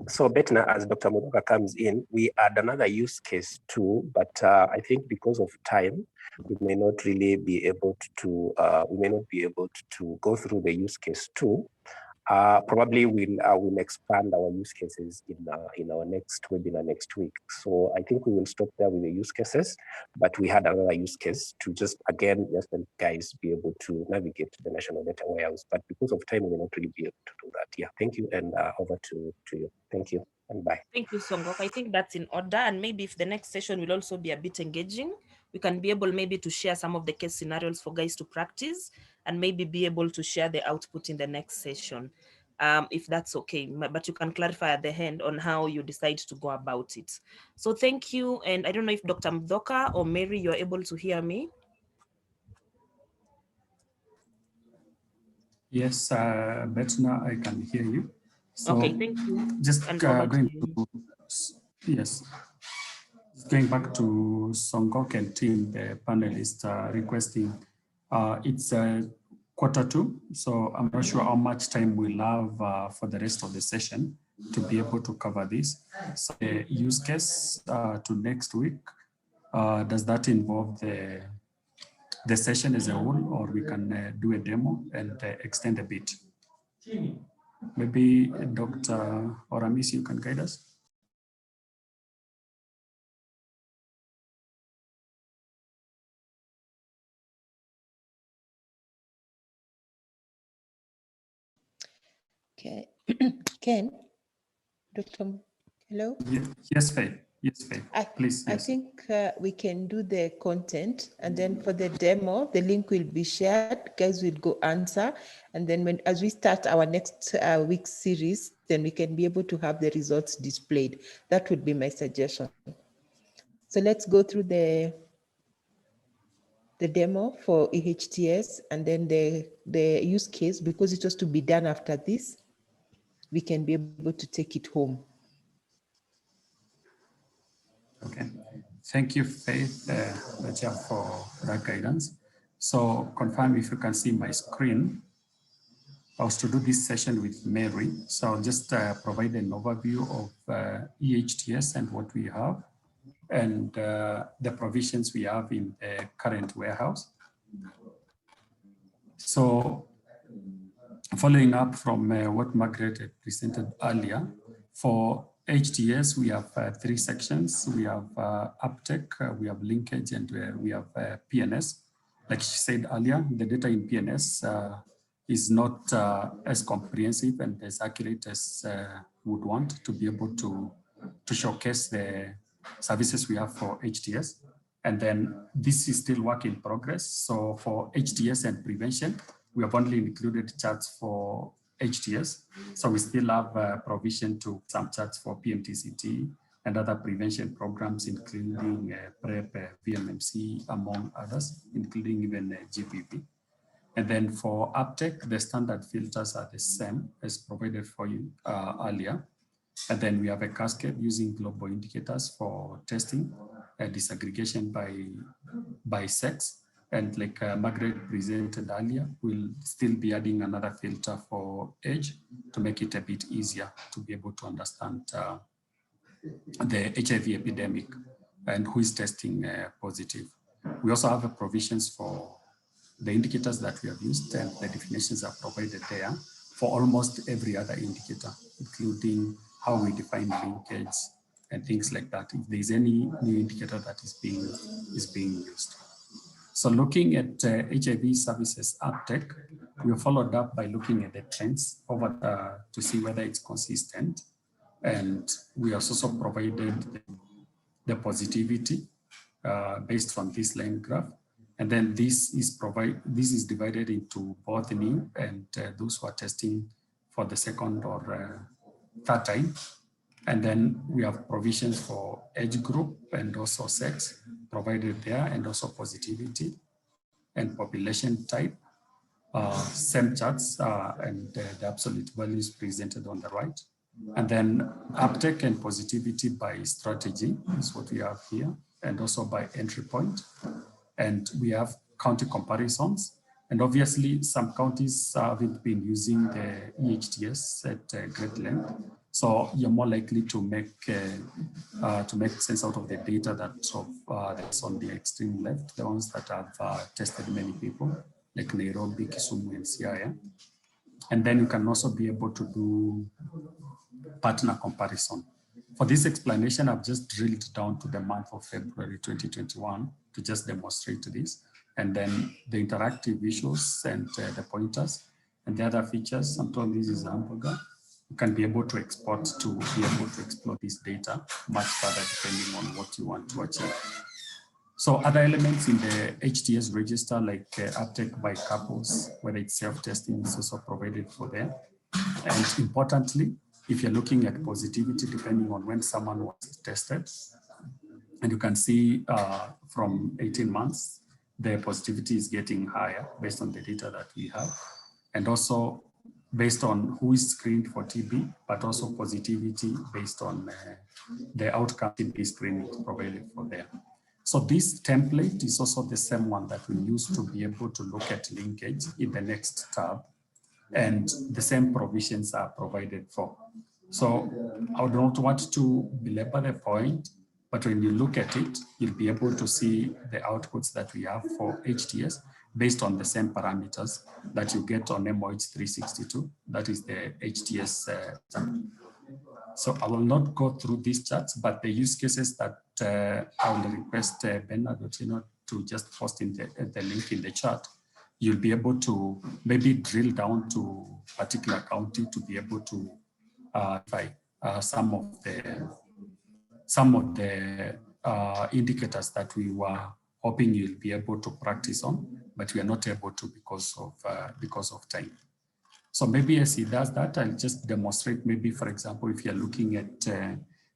[SPEAKER 13] So Betna, as Dr. Mudoka comes in, we add another use case too, but I think because of time, we may not really be able to go through the use case too. Probably we'll expand our use cases in our next webinar next week. So I think we will stop there with the use cases, but we had another use case to just let guys be able to navigate the national data warehouse. But because of time, we will not really be able to do that. Yeah, thank you, and over to you. Thank you, and bye.
[SPEAKER 12] Thank you, Songok. I think that's in order, and maybe if the next session will also be a bit engaging, we can be able maybe to share some of the case scenarios for guys to practice, and maybe be able to share the output in the next session. if that's okay, but you can clarify at the end on how you decide to go about it. So thank you. And I don't know if Dr. Mdoka or Mary, you're able to hear me.
[SPEAKER 17] Yes, Betna, I can hear you. So
[SPEAKER 12] okay, thank you.
[SPEAKER 17] Just
[SPEAKER 12] and
[SPEAKER 17] going to, yes, going back to Songok and team, the panelists requesting, it's Q2, so I'm not sure how much time we'll have for the rest of the session to be able to cover this. So the use case to next week, does that involve the session as a whole, or we can do a demo and extend a bit? Maybe Dr. Oramis, you can guide us.
[SPEAKER 1] Okay. Ken, Dr. Hello?
[SPEAKER 17] Yes, Faith. Yes, Faith. Please, yes.
[SPEAKER 1] I think we can do the content, and then for the demo, the link will be shared. Guys will go answer, and then as we start our next week's series, then we can be able to have the results displayed. That would be my suggestion. So let's go through the demo for EHTS, and then the use case, because it was to be done after this, we can be able to take it home.
[SPEAKER 17] Okay, thank you, Faith, for that guidance. So confirm if you can see my screen. I was to do this session with Mary, so I'll just provide an overview of EHTS and what we have, and the provisions we have in the current warehouse. So following up from what Margaret had presented earlier, for HTS, we have 3 sections. We have uptake, we have linkage, and we have PNS. Like she said earlier, the data in PNS is not as comprehensive and as accurate as would want to be able to showcase the services we have for HTS. And then this is still work in progress. So for HTS and prevention, we have only included charts for HTS. So we still have provision to some charts for PMTCT and other prevention programs, including PrEP, VMMC, among others, including even GPP. And then for uptake, the standard filters are the same as provided for you earlier. And then we have a cascade using global indicators for testing and disaggregation by sex. And like Margaret presented earlier, we'll still be adding another filter for age to make it a bit easier to be able to understand the HIV epidemic and who is testing positive. We also have provisions for the indicators that we have used, and the definitions are provided there for almost every other indicator, including how we define linkage and things like that, if there's any new indicator that is being used. So looking at HIV services uptake, we followed up by looking at the trends over to see whether it's consistent. And we also provided the positivity based on this line graph. And then this is divided into both new and those who are testing for the second or third time. And then we have provisions for age group and also sex provided there, and also positivity and population type. Same charts and the absolute values presented on the right. And then uptake and positivity by strategy is what we have here, and also by entry point. And we have county comparisons. And obviously some counties haven't been using the EHTS at great length. So you're more likely to make sense out of the data that's on the extreme left, the ones that have tested many people, like Nairobi, Kisumu, and Siaya. And then you can also be able to do partner comparison. For this explanation, I've just drilled down to the month of February 2021 to just demonstrate this. And then the interactive visuals and the pointers and the other features, I'm told this is a hamburger, you can be able to export to be able to explore this data much further depending on what you want to achieve. So other elements in the HTS register, like uptake by couples, whether it's self-testing, is also provided for there. And importantly, if you're looking at positivity, depending on when someone was tested, and you can see from 18 months, the positivity is getting higher based on the data that we have. And also based on who is screened for TB, but also positivity based on the outcome TB screening provided for there. So this template is also the same one that we use to be able to look at linkage in the next tab, and the same provisions are provided for. So I would not want to belabor the point, but when you look at it, you'll be able to see the outputs that we have for HTS based on the same parameters that you get on MOH 362, that is the HTS So I will not go through these charts, but the use cases that I will request Bernard to just post in the link in the chat, you'll be able to maybe drill down to particular county to be able to find some of the indicators that we were hoping you'll be able to practice on, but we are not able to because of time. So maybe as he does that, I'll just demonstrate maybe, for example, if you're looking at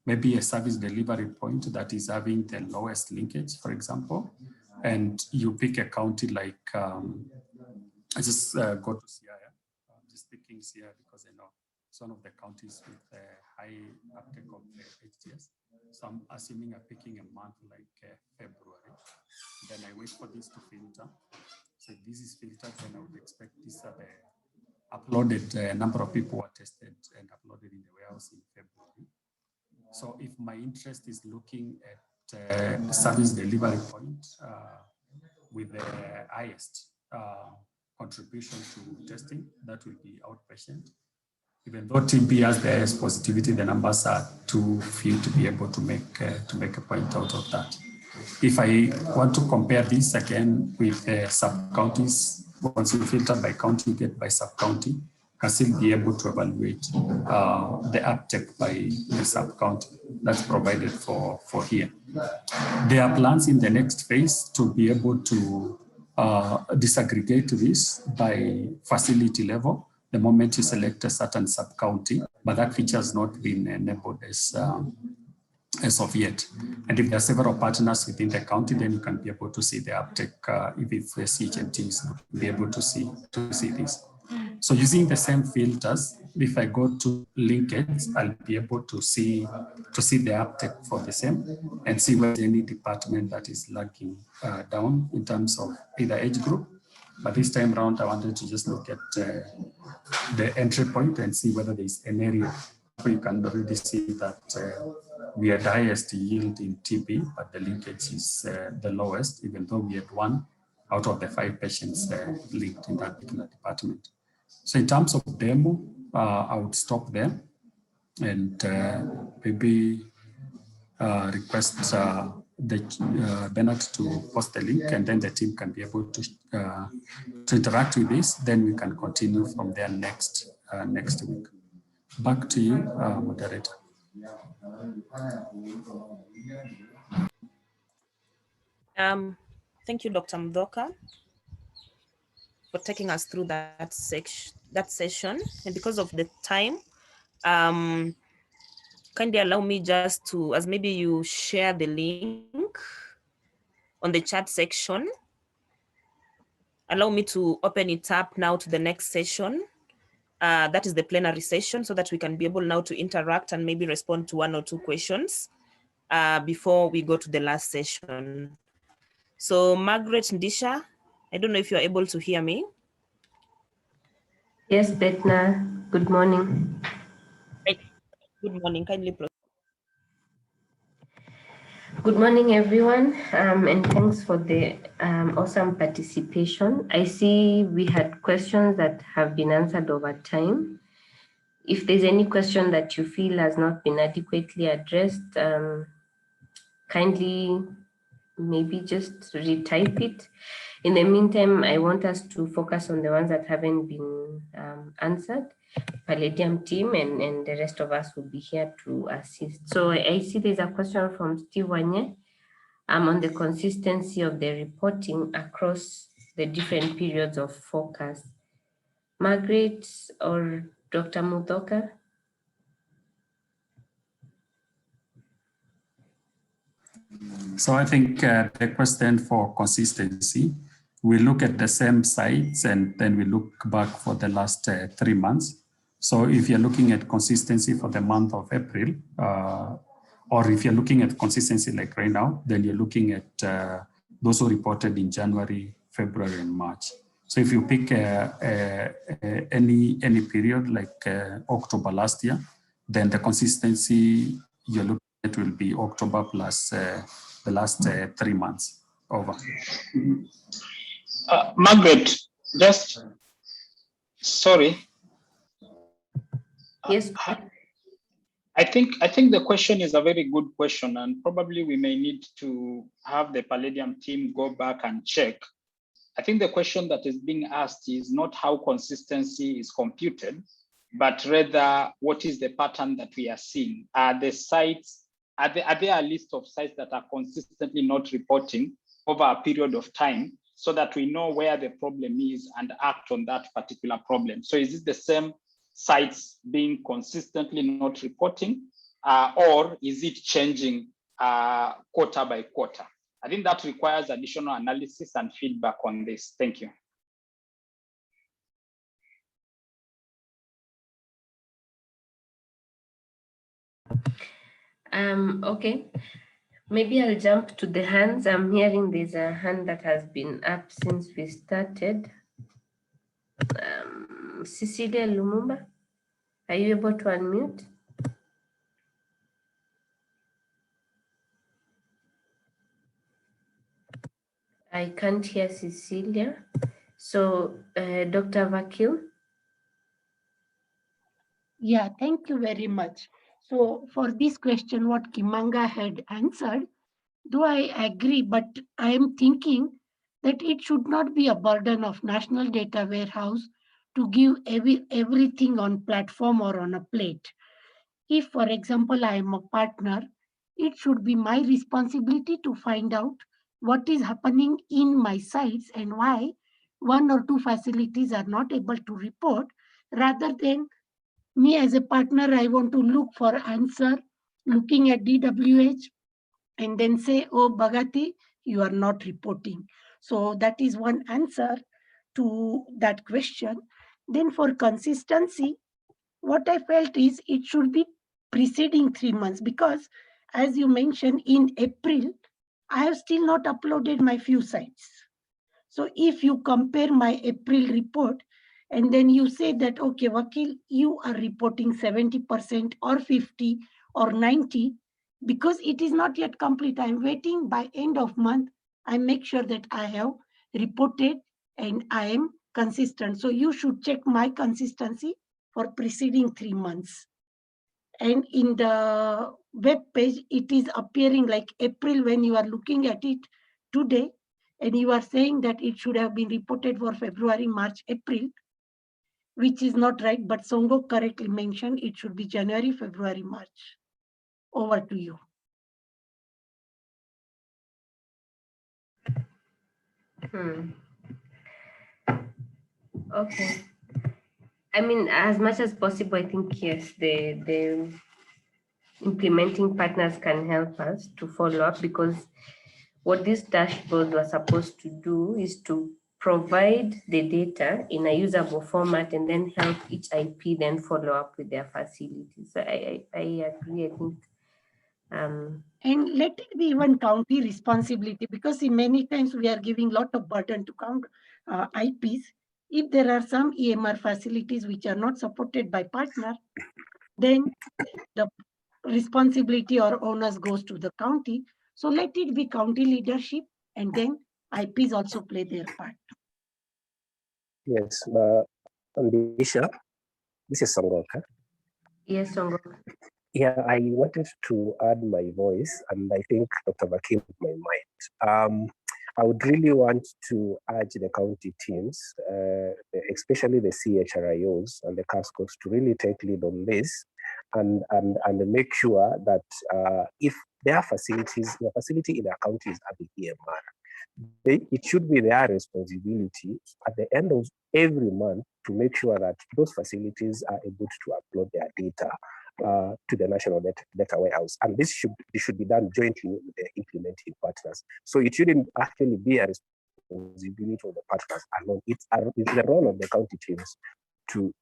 [SPEAKER 17] maybe a service delivery point that is having the lowest linkage, for example, and you pick a county like, I just go to Siaya. I'm just picking Siaya because I know it's one of the counties with a high uptake of the HTS. So I'm assuming I'm picking a month like February. Then I wait for this to filter. So if this is filtered, then I would expect these are the uploaded number of people who are tested and uploaded in the warehouse in February. So if my interest is looking at service delivery point with the highest contribution to testing, that will be outpatient. Even though TB has the highest positivity, the numbers are too few to be able to make a point out of that. If I want to compare this again with sub-counties, once you filter by county, you get by sub-county, can still be able to evaluate the uptake by the sub-county that's provided for here. There are plans in the next phase to be able to disaggregate this by facility level the moment you select a certain sub-county, but that feature has not been enabled as of yet. And if there are several partners within the county, then you can be able to see the uptake if it's the CHMT is be able to see this. So using the same filters, if I go to linkage, I'll be able to see the uptake for the same and see whether any department that is lagging down in terms of either age group. But this time around, I wanted to just look at the entry point and see whether there's an area where you can already see that we had the highest yield in TB, but the linkage is the lowest, even though we had 1 out of the 5 patients linked in that particular department. So in terms of demo, I would stop there and maybe request Bernard to post the link, and then the team can be able to interact with this. Then we can continue from there next week. Back to you, moderator.
[SPEAKER 12] Thank you, Dr. Mdoka, for taking us through that session. And because of the time, kindly allow me just to, as maybe you share the link on the chat section, allow me to open it up now to the next session. That is the plenary session, so that we can be able now to interact and maybe respond to 1 or 2 questions before we go to the last session. So Margaret Ndisha, I don't know if you're able to hear me.
[SPEAKER 18] Yes, Betna, good morning.
[SPEAKER 12] Good morning, kindly proceed.
[SPEAKER 18] Good morning, everyone, and thanks for the awesome participation. I see we had questions that have been answered over time. If there's any question that you feel has not been adequately addressed, kindly maybe just retype it. In the meantime, I want us to focus on the ones that haven't been answered. Palladium team and the rest of us will be here to assist. So I see there's a question from Steve Wanye on the consistency of the reporting across the different periods of focus. Margaret or Dr. Mudoka.
[SPEAKER 17] So I think the question for consistency, we look at the same sites and then we look back for the last 3 months. So if you're looking at consistency for the month of April, or if you're looking at consistency like right now, then you're looking at those who reported in January, February, and March. So if you pick any period like October last year, then the consistency you're looking at will be October plus the last 3 months. Over.
[SPEAKER 5] Margaret, just sorry.
[SPEAKER 18] Yes.
[SPEAKER 5] I think the question is a very good question, and probably we may need to have the Palladium team go back and check. I think the question that is being asked is not how consistency is computed, but rather what is the pattern that we are seeing? Are the sites, are there a list of sites that are consistently not reporting over a period of time so that we know where the problem is and act on that particular problem? So is it the same sites being consistently not reporting, or is it changing quarter by quarter? I think that requires additional analysis and feedback on this. Thank you.
[SPEAKER 18] Okay, maybe I'll jump to the hands. I'm hearing there's a hand that has been up since we started. Cecilia Lumumba, are you able to unmute? I can't hear Cecilia. So Dr. Vakil.
[SPEAKER 7] Yeah, thank you very much. So for this question, what Kimanga had answered, though I agree, but I am thinking that it should not be a burden of National Data Warehouse to give everything on platform or on a plate. If, for example, I am a partner, it should be my responsibility to find out what is happening in my sites and why 1 or 2 facilities are not able to report, rather than me as a partner, I want to look for answer, looking at DWH and then say, oh, Bhagati, you are not reporting. So that is one answer to that question. Then for consistency, what I felt is it should be preceding 3 months, because as you mentioned, in April, I have still not uploaded my few sites. So if you compare my April report, and then you say that, okay, Vakil, you are reporting 70% or 50 or 90, because it is not yet complete. I'm waiting by end of month. I make sure that I have reported and I am consistent. So you should check my consistency for preceding 3 months. And in the web page, it is appearing like April when you are looking at it today, and you are saying that it should have been reported for February, March, April, which is not right, but Songo correctly mentioned it should be January, February, March. Over to you.
[SPEAKER 18] Okay. I mean, as much as possible, I think, yes, the implementing partners can help us to follow up, because what these dashboards were supposed to do is to provide the data in a usable format and then help each IP then follow up with their facilities. So I agree, I think.
[SPEAKER 7] And let it be even county responsibility, because in many times we are giving a lot of burden to count IPs. If there are some EMR facilities which are not supported by partner, then the responsibility or onus goes to the county. So let it be county leadership, and then IPs also play their part.
[SPEAKER 13] Yes, Andisha, this is Songoka.
[SPEAKER 18] Yes, Songoka.
[SPEAKER 13] Yeah, I wanted to add my voice, and I think Dr. Vakim my mind. I would really want to urge the county teams, especially the CHRIOs and the CASCOs, to really take lead on this and make sure that if their facilities, the facility in their county is having EMR, it should be their responsibility at the end of every month to make sure that those facilities are able to upload their data to the national data warehouse. And this should be done jointly with the implementing partners. So it shouldn't actually be a responsibility of the partners alone. It's the role of the county teams to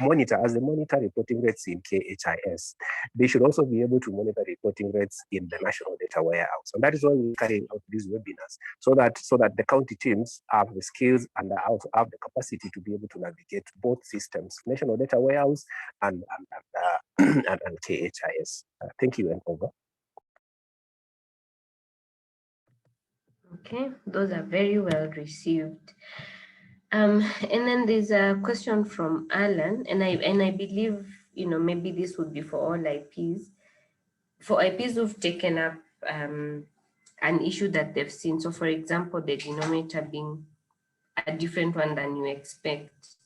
[SPEAKER 13] monitor, as they monitor reporting rates in KHIS. They should also be able to monitor reporting rates in the national data warehouse. And that is why we're carrying out these webinars, so that the county teams have the skills and also have the capacity to be able to navigate both systems, national data warehouse and KHIS. Thank you, and over.
[SPEAKER 18] Okay, those are very well received. And then there's a question from Alan, and I believe, you know, maybe this would be for all IPs. For IPs who've taken up an issue that they've seen. So for example, the denominator being a different one than you expect,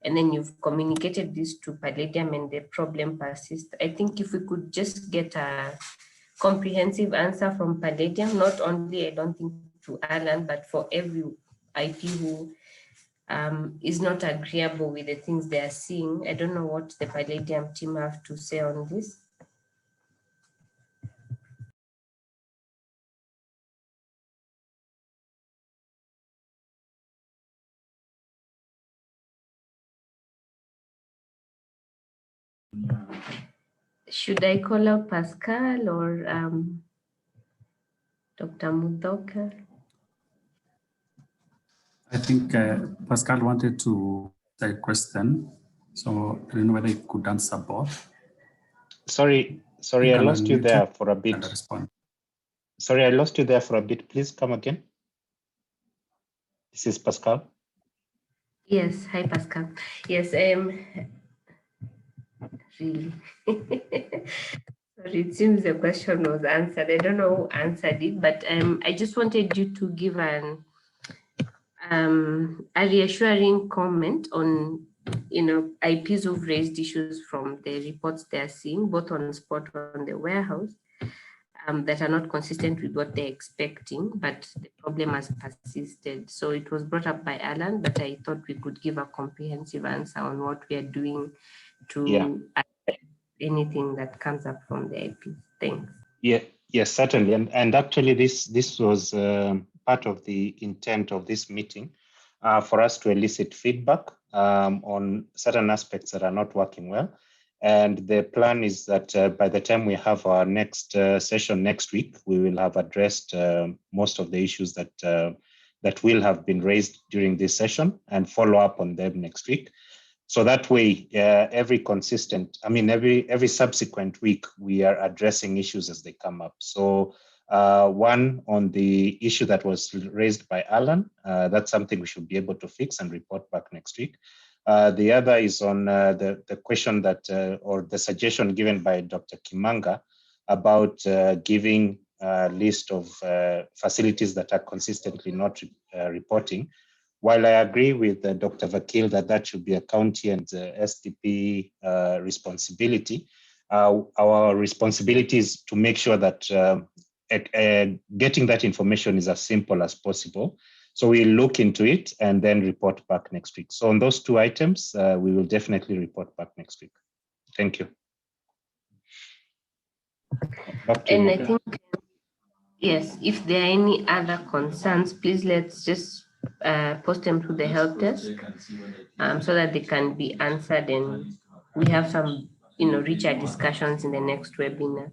[SPEAKER 18] and then you've communicated this to Palladium and the problem persists. I think if we could just get a comprehensive answer from Palladium, not only, I don't think to Alan, but for every IP who is not agreeable with the things they are seeing. I don't know what the Palladium team have to say on this. Should I call out Pascal or Dr. Mudoka?
[SPEAKER 17] I think Pascal wanted to say a question, so I don't know whether he could answer both.
[SPEAKER 4] Sorry, I lost you there for a bit. Sorry, I lost you there for a bit. Please come again. This is Pascal.
[SPEAKER 18] Yes, hi Pascal. Yes, really. Sorry, it seems the question was answered. I don't know who answered it, but I just wanted you to give a reassuring comment on, you know, IPs who've raised issues from the reports they're seeing, both on spot or on the warehouse, that are not consistent with what they're expecting, but the problem has persisted. So it was brought up by Alan, but I thought we could give a comprehensive answer on what we are doing to anything that comes up from the IP. Thanks.
[SPEAKER 4] Yeah, yes, certainly. And actually this was part of the intent of this meeting, for us to elicit feedback on certain aspects that are not working well. And the plan is that by the time we have our next session next week, we will have addressed most of the issues that will have been raised during this session and follow up on them next week. So that way, every subsequent week, we are addressing issues as they come up. So one on the issue that was raised by Alan, that's something we should be able to fix and report back next week. The other is on the question that, or the suggestion given by Dr. Kimanga about giving a list of facilities that are consistently not reporting. While I agree with Dr. Vakil that should be a county and SDP responsibility, our responsibility is to make sure that getting that information is as simple as possible. So we'll look into it and then report back next week. So on those two items, we will definitely report back next week. Thank you.
[SPEAKER 18] And I think, yes, if there are any other concerns, please let's just post them to the help desk so that they can be answered, and we have some, you know, richer discussions in the next webinar.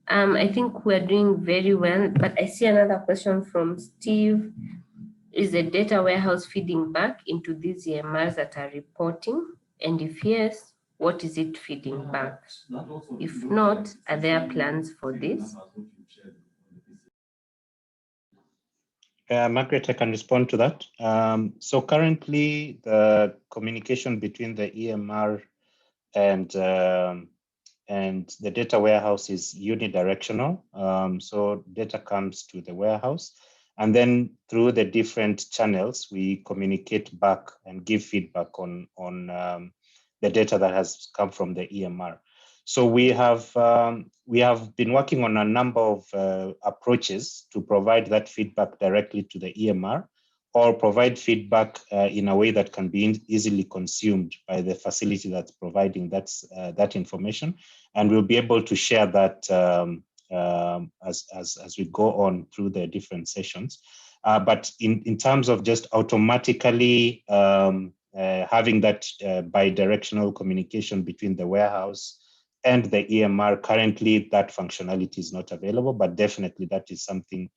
[SPEAKER 18] I think we're doing very well, but I see another question from Steve. Is the data warehouse feeding back into these EMRs that are reporting? And if yes, what is it feeding back? If not, are there plans for this?
[SPEAKER 4] Margaret, I can respond to that. So currently, the communication between the EMR and the data warehouse is unidirectional. So data comes to the warehouse, and then through the different channels, we communicate back and give feedback on the data that has come from the EMR. So we have been working on a number of approaches to provide that feedback directly to the EMR, or provide feedback in a way that can be easily consumed by the facility that's providing that information. And we'll be able to share that as we go on through the different sessions. But in terms of just automatically having that bidirectional communication between the warehouse and the EMR, currently that functionality is not available, but definitely that is something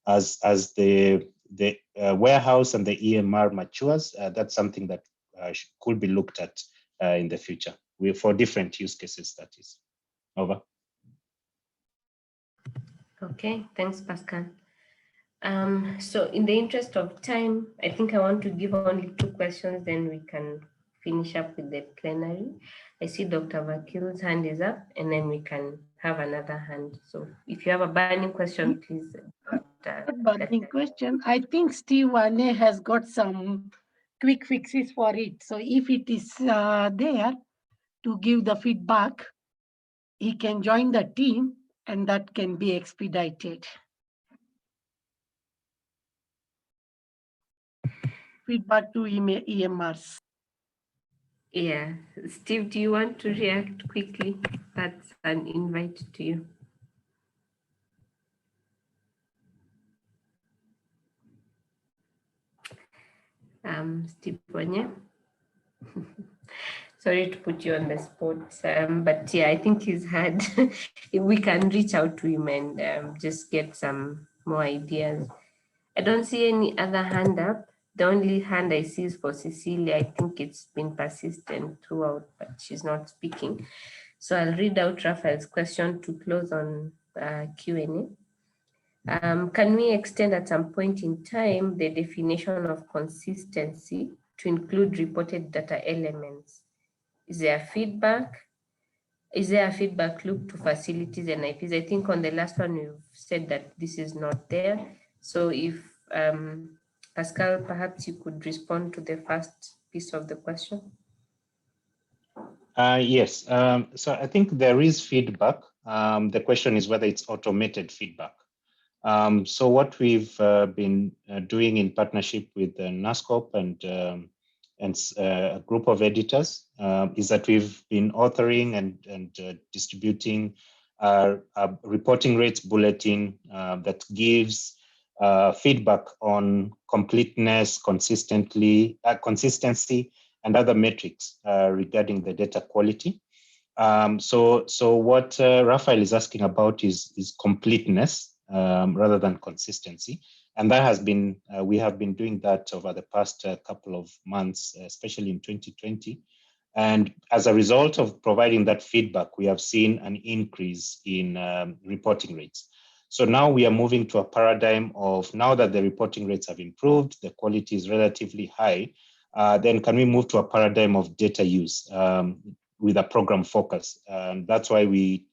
[SPEAKER 4] as the warehouse and the EMR matures, that's something that could be looked at in the future for different use cases, that is. Over.
[SPEAKER 18] Okay, thanks, Pascal. So in the interest of time, I think I want to give only 2 questions, then we can finish up with the plenary. I see Dr. Vakil's hand is up, and then we can have another hand. So if you have a burning question, please.
[SPEAKER 7] Burning question. I think Steve Wane has got some quick fixes for it. So if it is there to give the feedback, he can join the team and that can be expedited. Feedback to EMRs.
[SPEAKER 18] Yeah, Steve, do you want to react quickly? That's an invite to you. Steve Wanye. Sorry to put you on the spot, but yeah, I think he's had, we can reach out to him and just get some more ideas. I don't see any other hand up. The only hand I see is for Cecilia. I think it's been persistent throughout, but she's not speaking. So I'll read out Raphael's question to close on Q&A. Can we extend at some point in time the definition of consistency to include reported data elements? Is there feedback? Is there a feedback loop to facilities and IPs? I think on the last one, you've said that this is not there. So if Pascal, perhaps you could respond to the first piece of the question.
[SPEAKER 4] Yes, so I think there is feedback. The question is whether it's automated feedback. So what we've been doing in partnership with NASCOP and a group of editors is that we've been authoring and distributing a reporting rates bulletin that gives feedback on completeness, consistency, and other metrics regarding the data quality. So what Raphael is asking about is completeness rather than consistency. And that has been, we have been doing that over the past couple of months, especially in 2020. And as a result of providing that feedback, we have seen an increase in reporting rates. So now we are moving to a paradigm of, now that the reporting rates have improved, the quality is relatively high, then can we move to a paradigm of data use with a program focus? And that's why we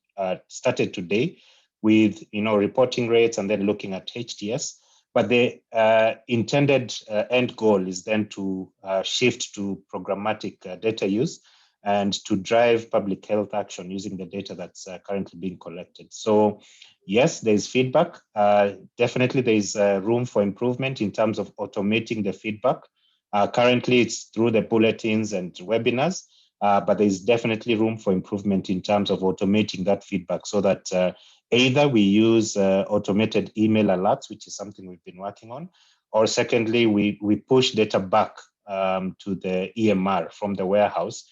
[SPEAKER 4] started today with reporting rates and then looking at HTS. But the intended end goal is then to shift to programmatic data use and to drive public health action using the data that's currently being collected. So yes, there's feedback. Definitely there's room for improvement in terms of automating the feedback. Currently it's through the bulletins and webinars, but there's definitely room for improvement in terms of automating that feedback so that either we use automated email alerts, which is something we've been working on, or secondly, we push data back to the EMR from the warehouse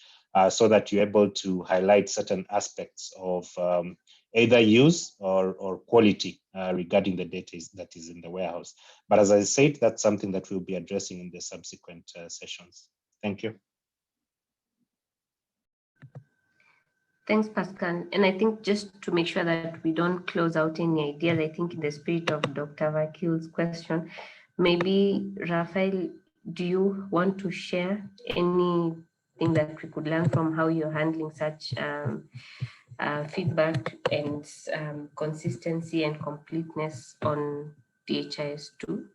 [SPEAKER 4] so that you're able to highlight certain aspects of either use or quality regarding the data that is in the warehouse. But as I said, that's something that we'll be addressing in the subsequent sessions. Thank you.
[SPEAKER 18] Thanks, Pascal. And I think just to make sure that we don't close out any ideas, I think in the spirit of Dr. Vakil's question, maybe Raphael, do you want to share anything that we could learn from how you're handling such feedback and consistency and completeness on DHIS2?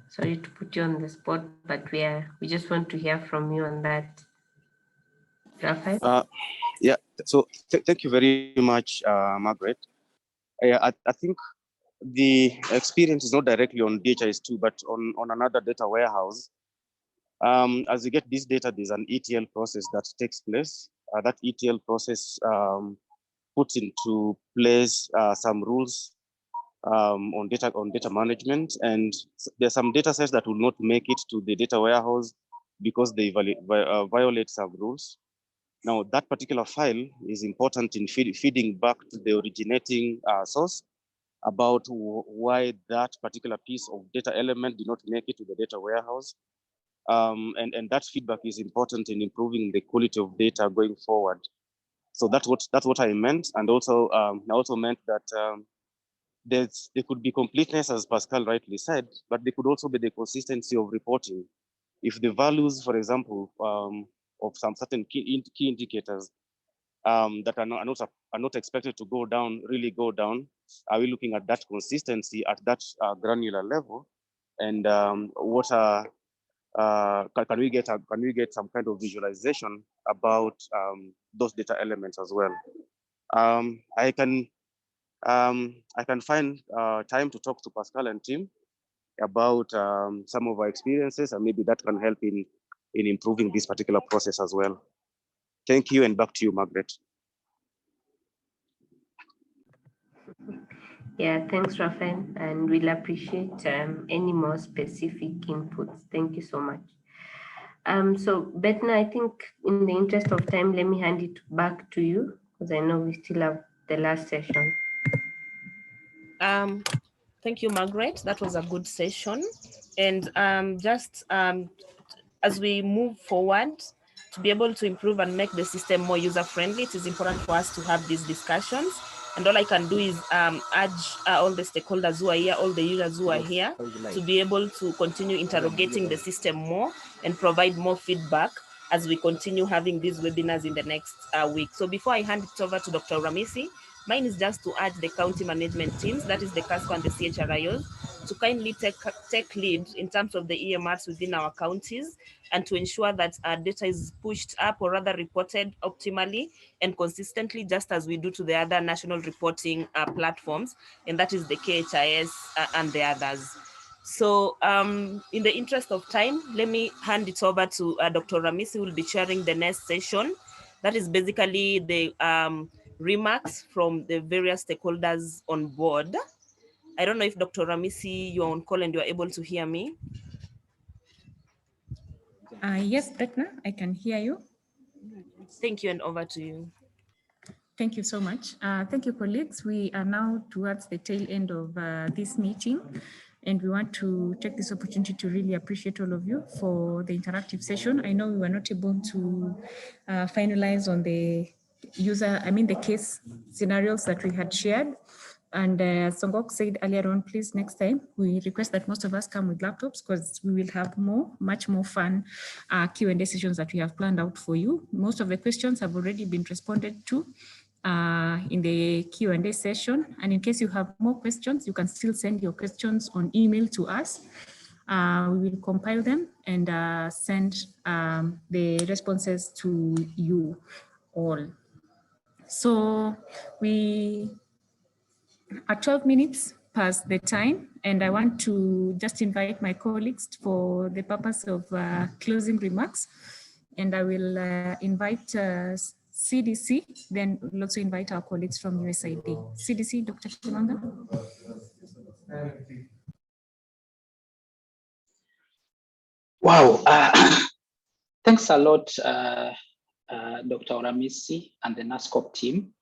[SPEAKER 18] Sorry to put you on the spot, but we just want to hear from you on that. Raphael?
[SPEAKER 19] Yeah, so thank you very much, Margaret. I think the experience is not directly on DHIS2, but on another data warehouse. As you get this data, there's an ETL process that takes place. That ETL process puts into place some rules on data management, and there's some data sets that will not make it to the data warehouse because they violate some rules. Now, that particular file is important in feeding back to the originating source about why that particular piece of data element did not make it to the data warehouse. And that feedback is important in improving the quality of data going forward. So that's what I meant. And also, I also meant that there could be completeness, as Pascal rightly said, but there could also be the consistency of reporting. If the values, for example, of some certain key indicators that are not expected to go down, really go down, are we looking at that consistency at that granular level? And can we get some kind of visualization about those data elements as well? I can find time to talk to Pascal and team about some of our experiences, and maybe that can help in improving this particular process as well. Thank you, and back to you, Margaret.
[SPEAKER 18] Yeah, thanks, Raphael, and we'll appreciate any more specific inputs. Thank you so much. So, Betna, I think in the interest of time, let me hand it back to you because I know we still have the last session.
[SPEAKER 12] Thank you, Margaret. That was a good session. And as we move forward, to be able to improve and make the system more user-friendly, it is important for us to have these discussions. And all I can do is urge all the stakeholders who are here, all the users who are here, to be able to continue interrogating the system more and provide more feedback as we continue having these webinars in the next week. So before I hand it over to Dr. Ramisi, mine is just to urge the county management teams, that is the CASCO and the CHRIOs, to kindly take lead in terms of the EMRs within our counties and to ensure that our data is pushed up or rather reported optimally and consistently, just as we do to the other national reporting platforms, and that is the KHIS and the others. So in the interest of time, let me hand it over to Dr. Ramisi, who will be chairing the next session. That is basically the remarks from the various stakeholders on board. I don't know if Dr. Ramisi, you're on call and you're able to hear me.
[SPEAKER 2] Yes, Betna, I can hear you.
[SPEAKER 12] Thank you, and over to you.
[SPEAKER 2] Thank you so much. Thank you, colleagues. We are now towards the tail end of this meeting, and we want to take this opportunity to really appreciate all of you for the interactive session. I know we were not able to finalize on the the case scenarios that we had shared. And Songok said earlier on, please, next time, we request that most of us come with laptops because we will have much more fun Q&A sessions that we have planned out for you. Most of the questions have already been responded to in the Q&A session. And in case you have more questions, you can still send your questions on email to us. We will compile them and send the responses to you all. So we are 12 minutes past the time, and I want to just invite my colleagues for the purpose of closing remarks. And I will invite CDC, then we'll also invite our colleagues from USAID. CDC, Dr. Kimanga.
[SPEAKER 5] Wow, thanks a lot, Dr. Ramisi and the NASCOP team.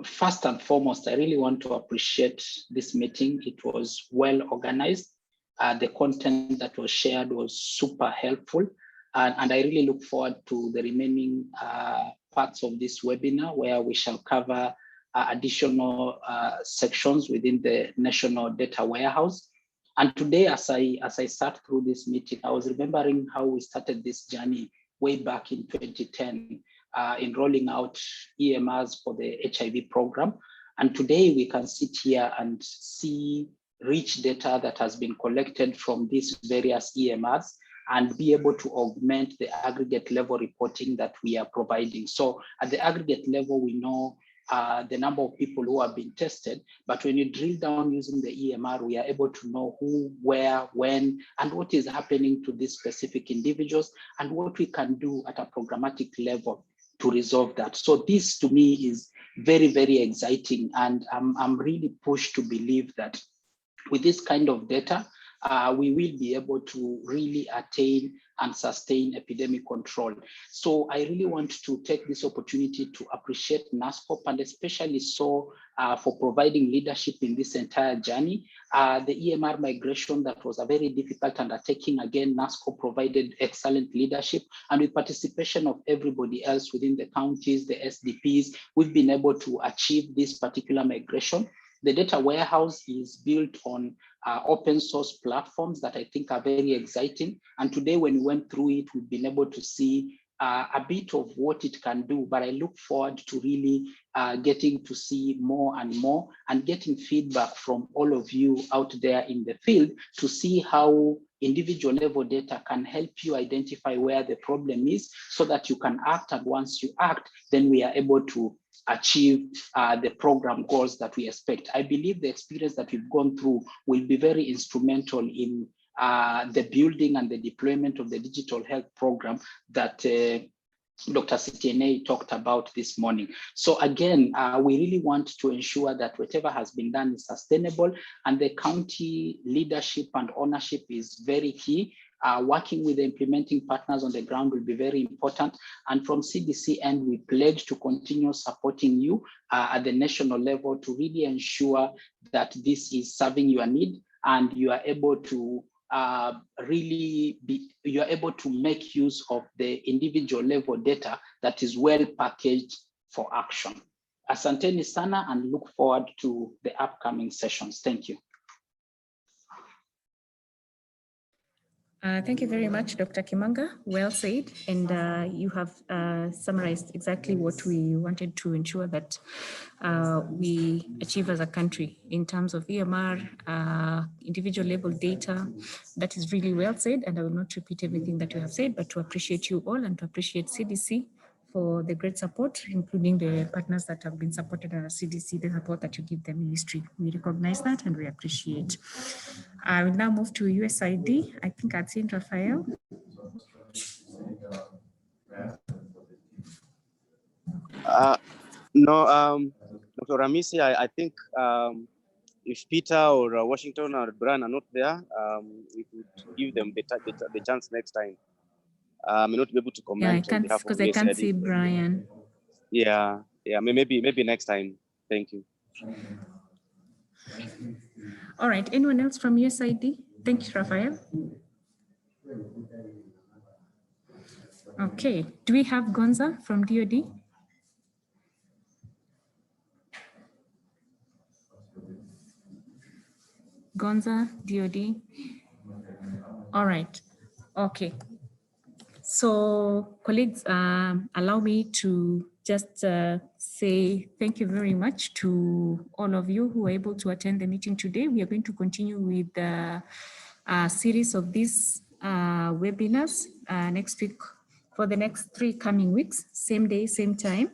[SPEAKER 5] First and foremost, I really want to appreciate this meeting. It was well organized. The content that was shared was super helpful. And I really look forward to the remaining parts of this webinar where we shall cover additional sections within the National Data Warehouse. And today, as I sat through this meeting, I was remembering how we started this journey way back in 2010 in rolling out EMRs for the HIV program. And today we can sit here and see rich data that has been collected from these various EMRs and be able to augment the aggregate level reporting that we are providing. So at the aggregate level, we know the number of people who have been tested, but when you drill down using the EMR, we are able to know who, where, when, and what is happening to these specific individuals, and what we can do at a programmatic level to resolve that. So this to me is very, very exciting, and I'm really pushed to believe that with this kind of data, we will be able to really attain and sustain epidemic control. So I really want to take this opportunity to appreciate NASCOP, and especially so for providing leadership in this entire journey. The EMR migration, that was a very difficult undertaking. Again, NASCOP provided excellent leadership, and with participation of everybody else within the counties, the SDPs, we've been able to achieve this particular migration. The data warehouse is built on open source platforms that I think are very exciting. And today, when we went through it, we've been able to see a bit of what it can do, but I look forward to really getting to see more and more, and getting feedback from all of you out there in the field to see how individual level data can help you identify where the problem is, so that you can act, and once you act, then we are able to achieve the program goals that we expect. I believe the experience that we've gone through will be very instrumental in the building and the deployment of the digital health program that Dr. CTNA talked about this morning. So again, we really want to ensure that whatever has been done is sustainable, and the county leadership and ownership is very key. Working with the implementing partners on the ground will be very important. And from CDC end, we pledge to continue supporting you at the national level to really ensure that this is serving your need, and you are able to you are able to make use of the individual level data that is well packaged for action. Asanteni sana, and look forward to the upcoming sessions. Thank you.
[SPEAKER 2] Thank you very much, Dr. Kimanga. Well said. And you have summarized exactly what we wanted to ensure that we achieve as a country in terms of EMR, individual level data. That is really well said. And I will not repeat everything that you have said, but to appreciate you all and to appreciate CDC for the great support, including the partners that have been supported at CDC, the support that you give the ministry. We recognize that and we appreciate. I will now move to USID. I think I've seen Raphael.
[SPEAKER 19] No, Dr. Ramisi, I think if Peter or Washington or Brian are not there, we could give them the chance next time. I may not be able to comment.
[SPEAKER 2] Yeah, I can't, because I can't see Brian.
[SPEAKER 19] Yeah, maybe next time. Thank you.
[SPEAKER 2] All right, anyone else from USID? Thank you, Raphael. Okay, do we have Gonza from DOD? Gonza, DOD. All right, okay. So colleagues, allow me to just say thank you very much to all of you who were able to attend the meeting today. We are going to continue with the series of these webinars next week for the next 3 coming weeks, same day, same time.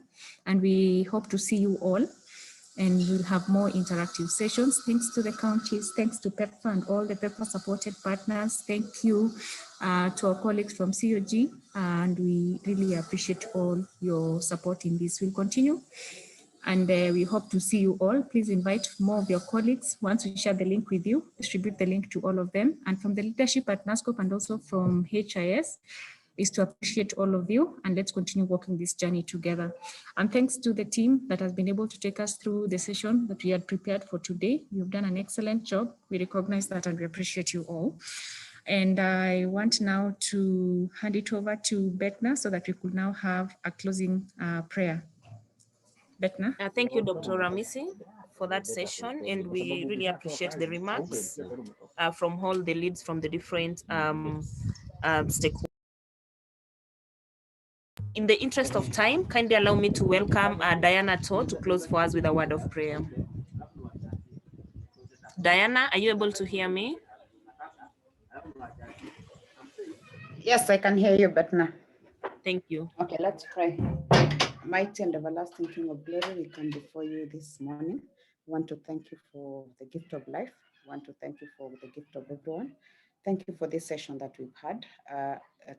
[SPEAKER 2] And we hope to see you all. And we'll have more interactive sessions. Thanks to the counties, thanks to PEPFAR and all the PEPFAR supported partners. Thank you to our colleagues from COG, and we really appreciate all your support in this. We'll continue, and we hope to see you all. Please invite more of your colleagues. Once we share the link with you, distribute the link to all of them. And from the leadership at NASCOP and also from HIS, is to appreciate all of you, and let's continue walking this journey together. And thanks to the team that has been able to take us through the session that we had prepared for today. You've done an excellent job. We recognize that and we appreciate you all. And I want now to hand it over to Betna so that we could now have a closing prayer. Betna.
[SPEAKER 12] Thank you, Dr. Ramisi, for that session, and we really appreciate the remarks from all the leads from the different stakeholders. In the interest of time, kindly allow me to welcome Diana To to close for us with a word of prayer. Diana, are you able to hear me?
[SPEAKER 20] Yes, I can hear you, but now.
[SPEAKER 12] Thank you.
[SPEAKER 20] Okay, let's pray. Mighty and everlasting King of glory, we come before you this morning. We want to thank you for the gift of life. We want to thank you for the gift of everyone. Thank you for this session that we've had.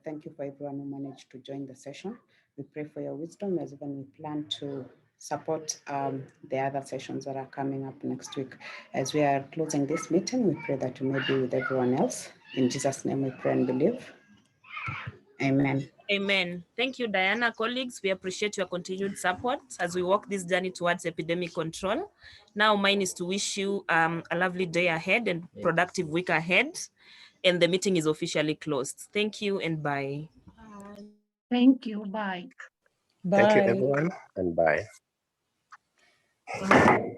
[SPEAKER 20] Thank you for everyone who managed to join the session. We pray for your wisdom as even we plan to support the other sessions that are coming up next week. As we are closing this meeting, we pray that you may be with everyone else. In Jesus' name we pray and believe. Amen.
[SPEAKER 12] Amen. Thank you, Diana. Colleagues, we appreciate your continued support as we walk this journey towards epidemic control. Now, mine is to wish you a lovely day ahead and productive week ahead. And the meeting is officially closed. Thank you and bye.
[SPEAKER 7] Thank you. Bye.
[SPEAKER 13] Thank you, everyone, and bye.
[SPEAKER 7] Bye.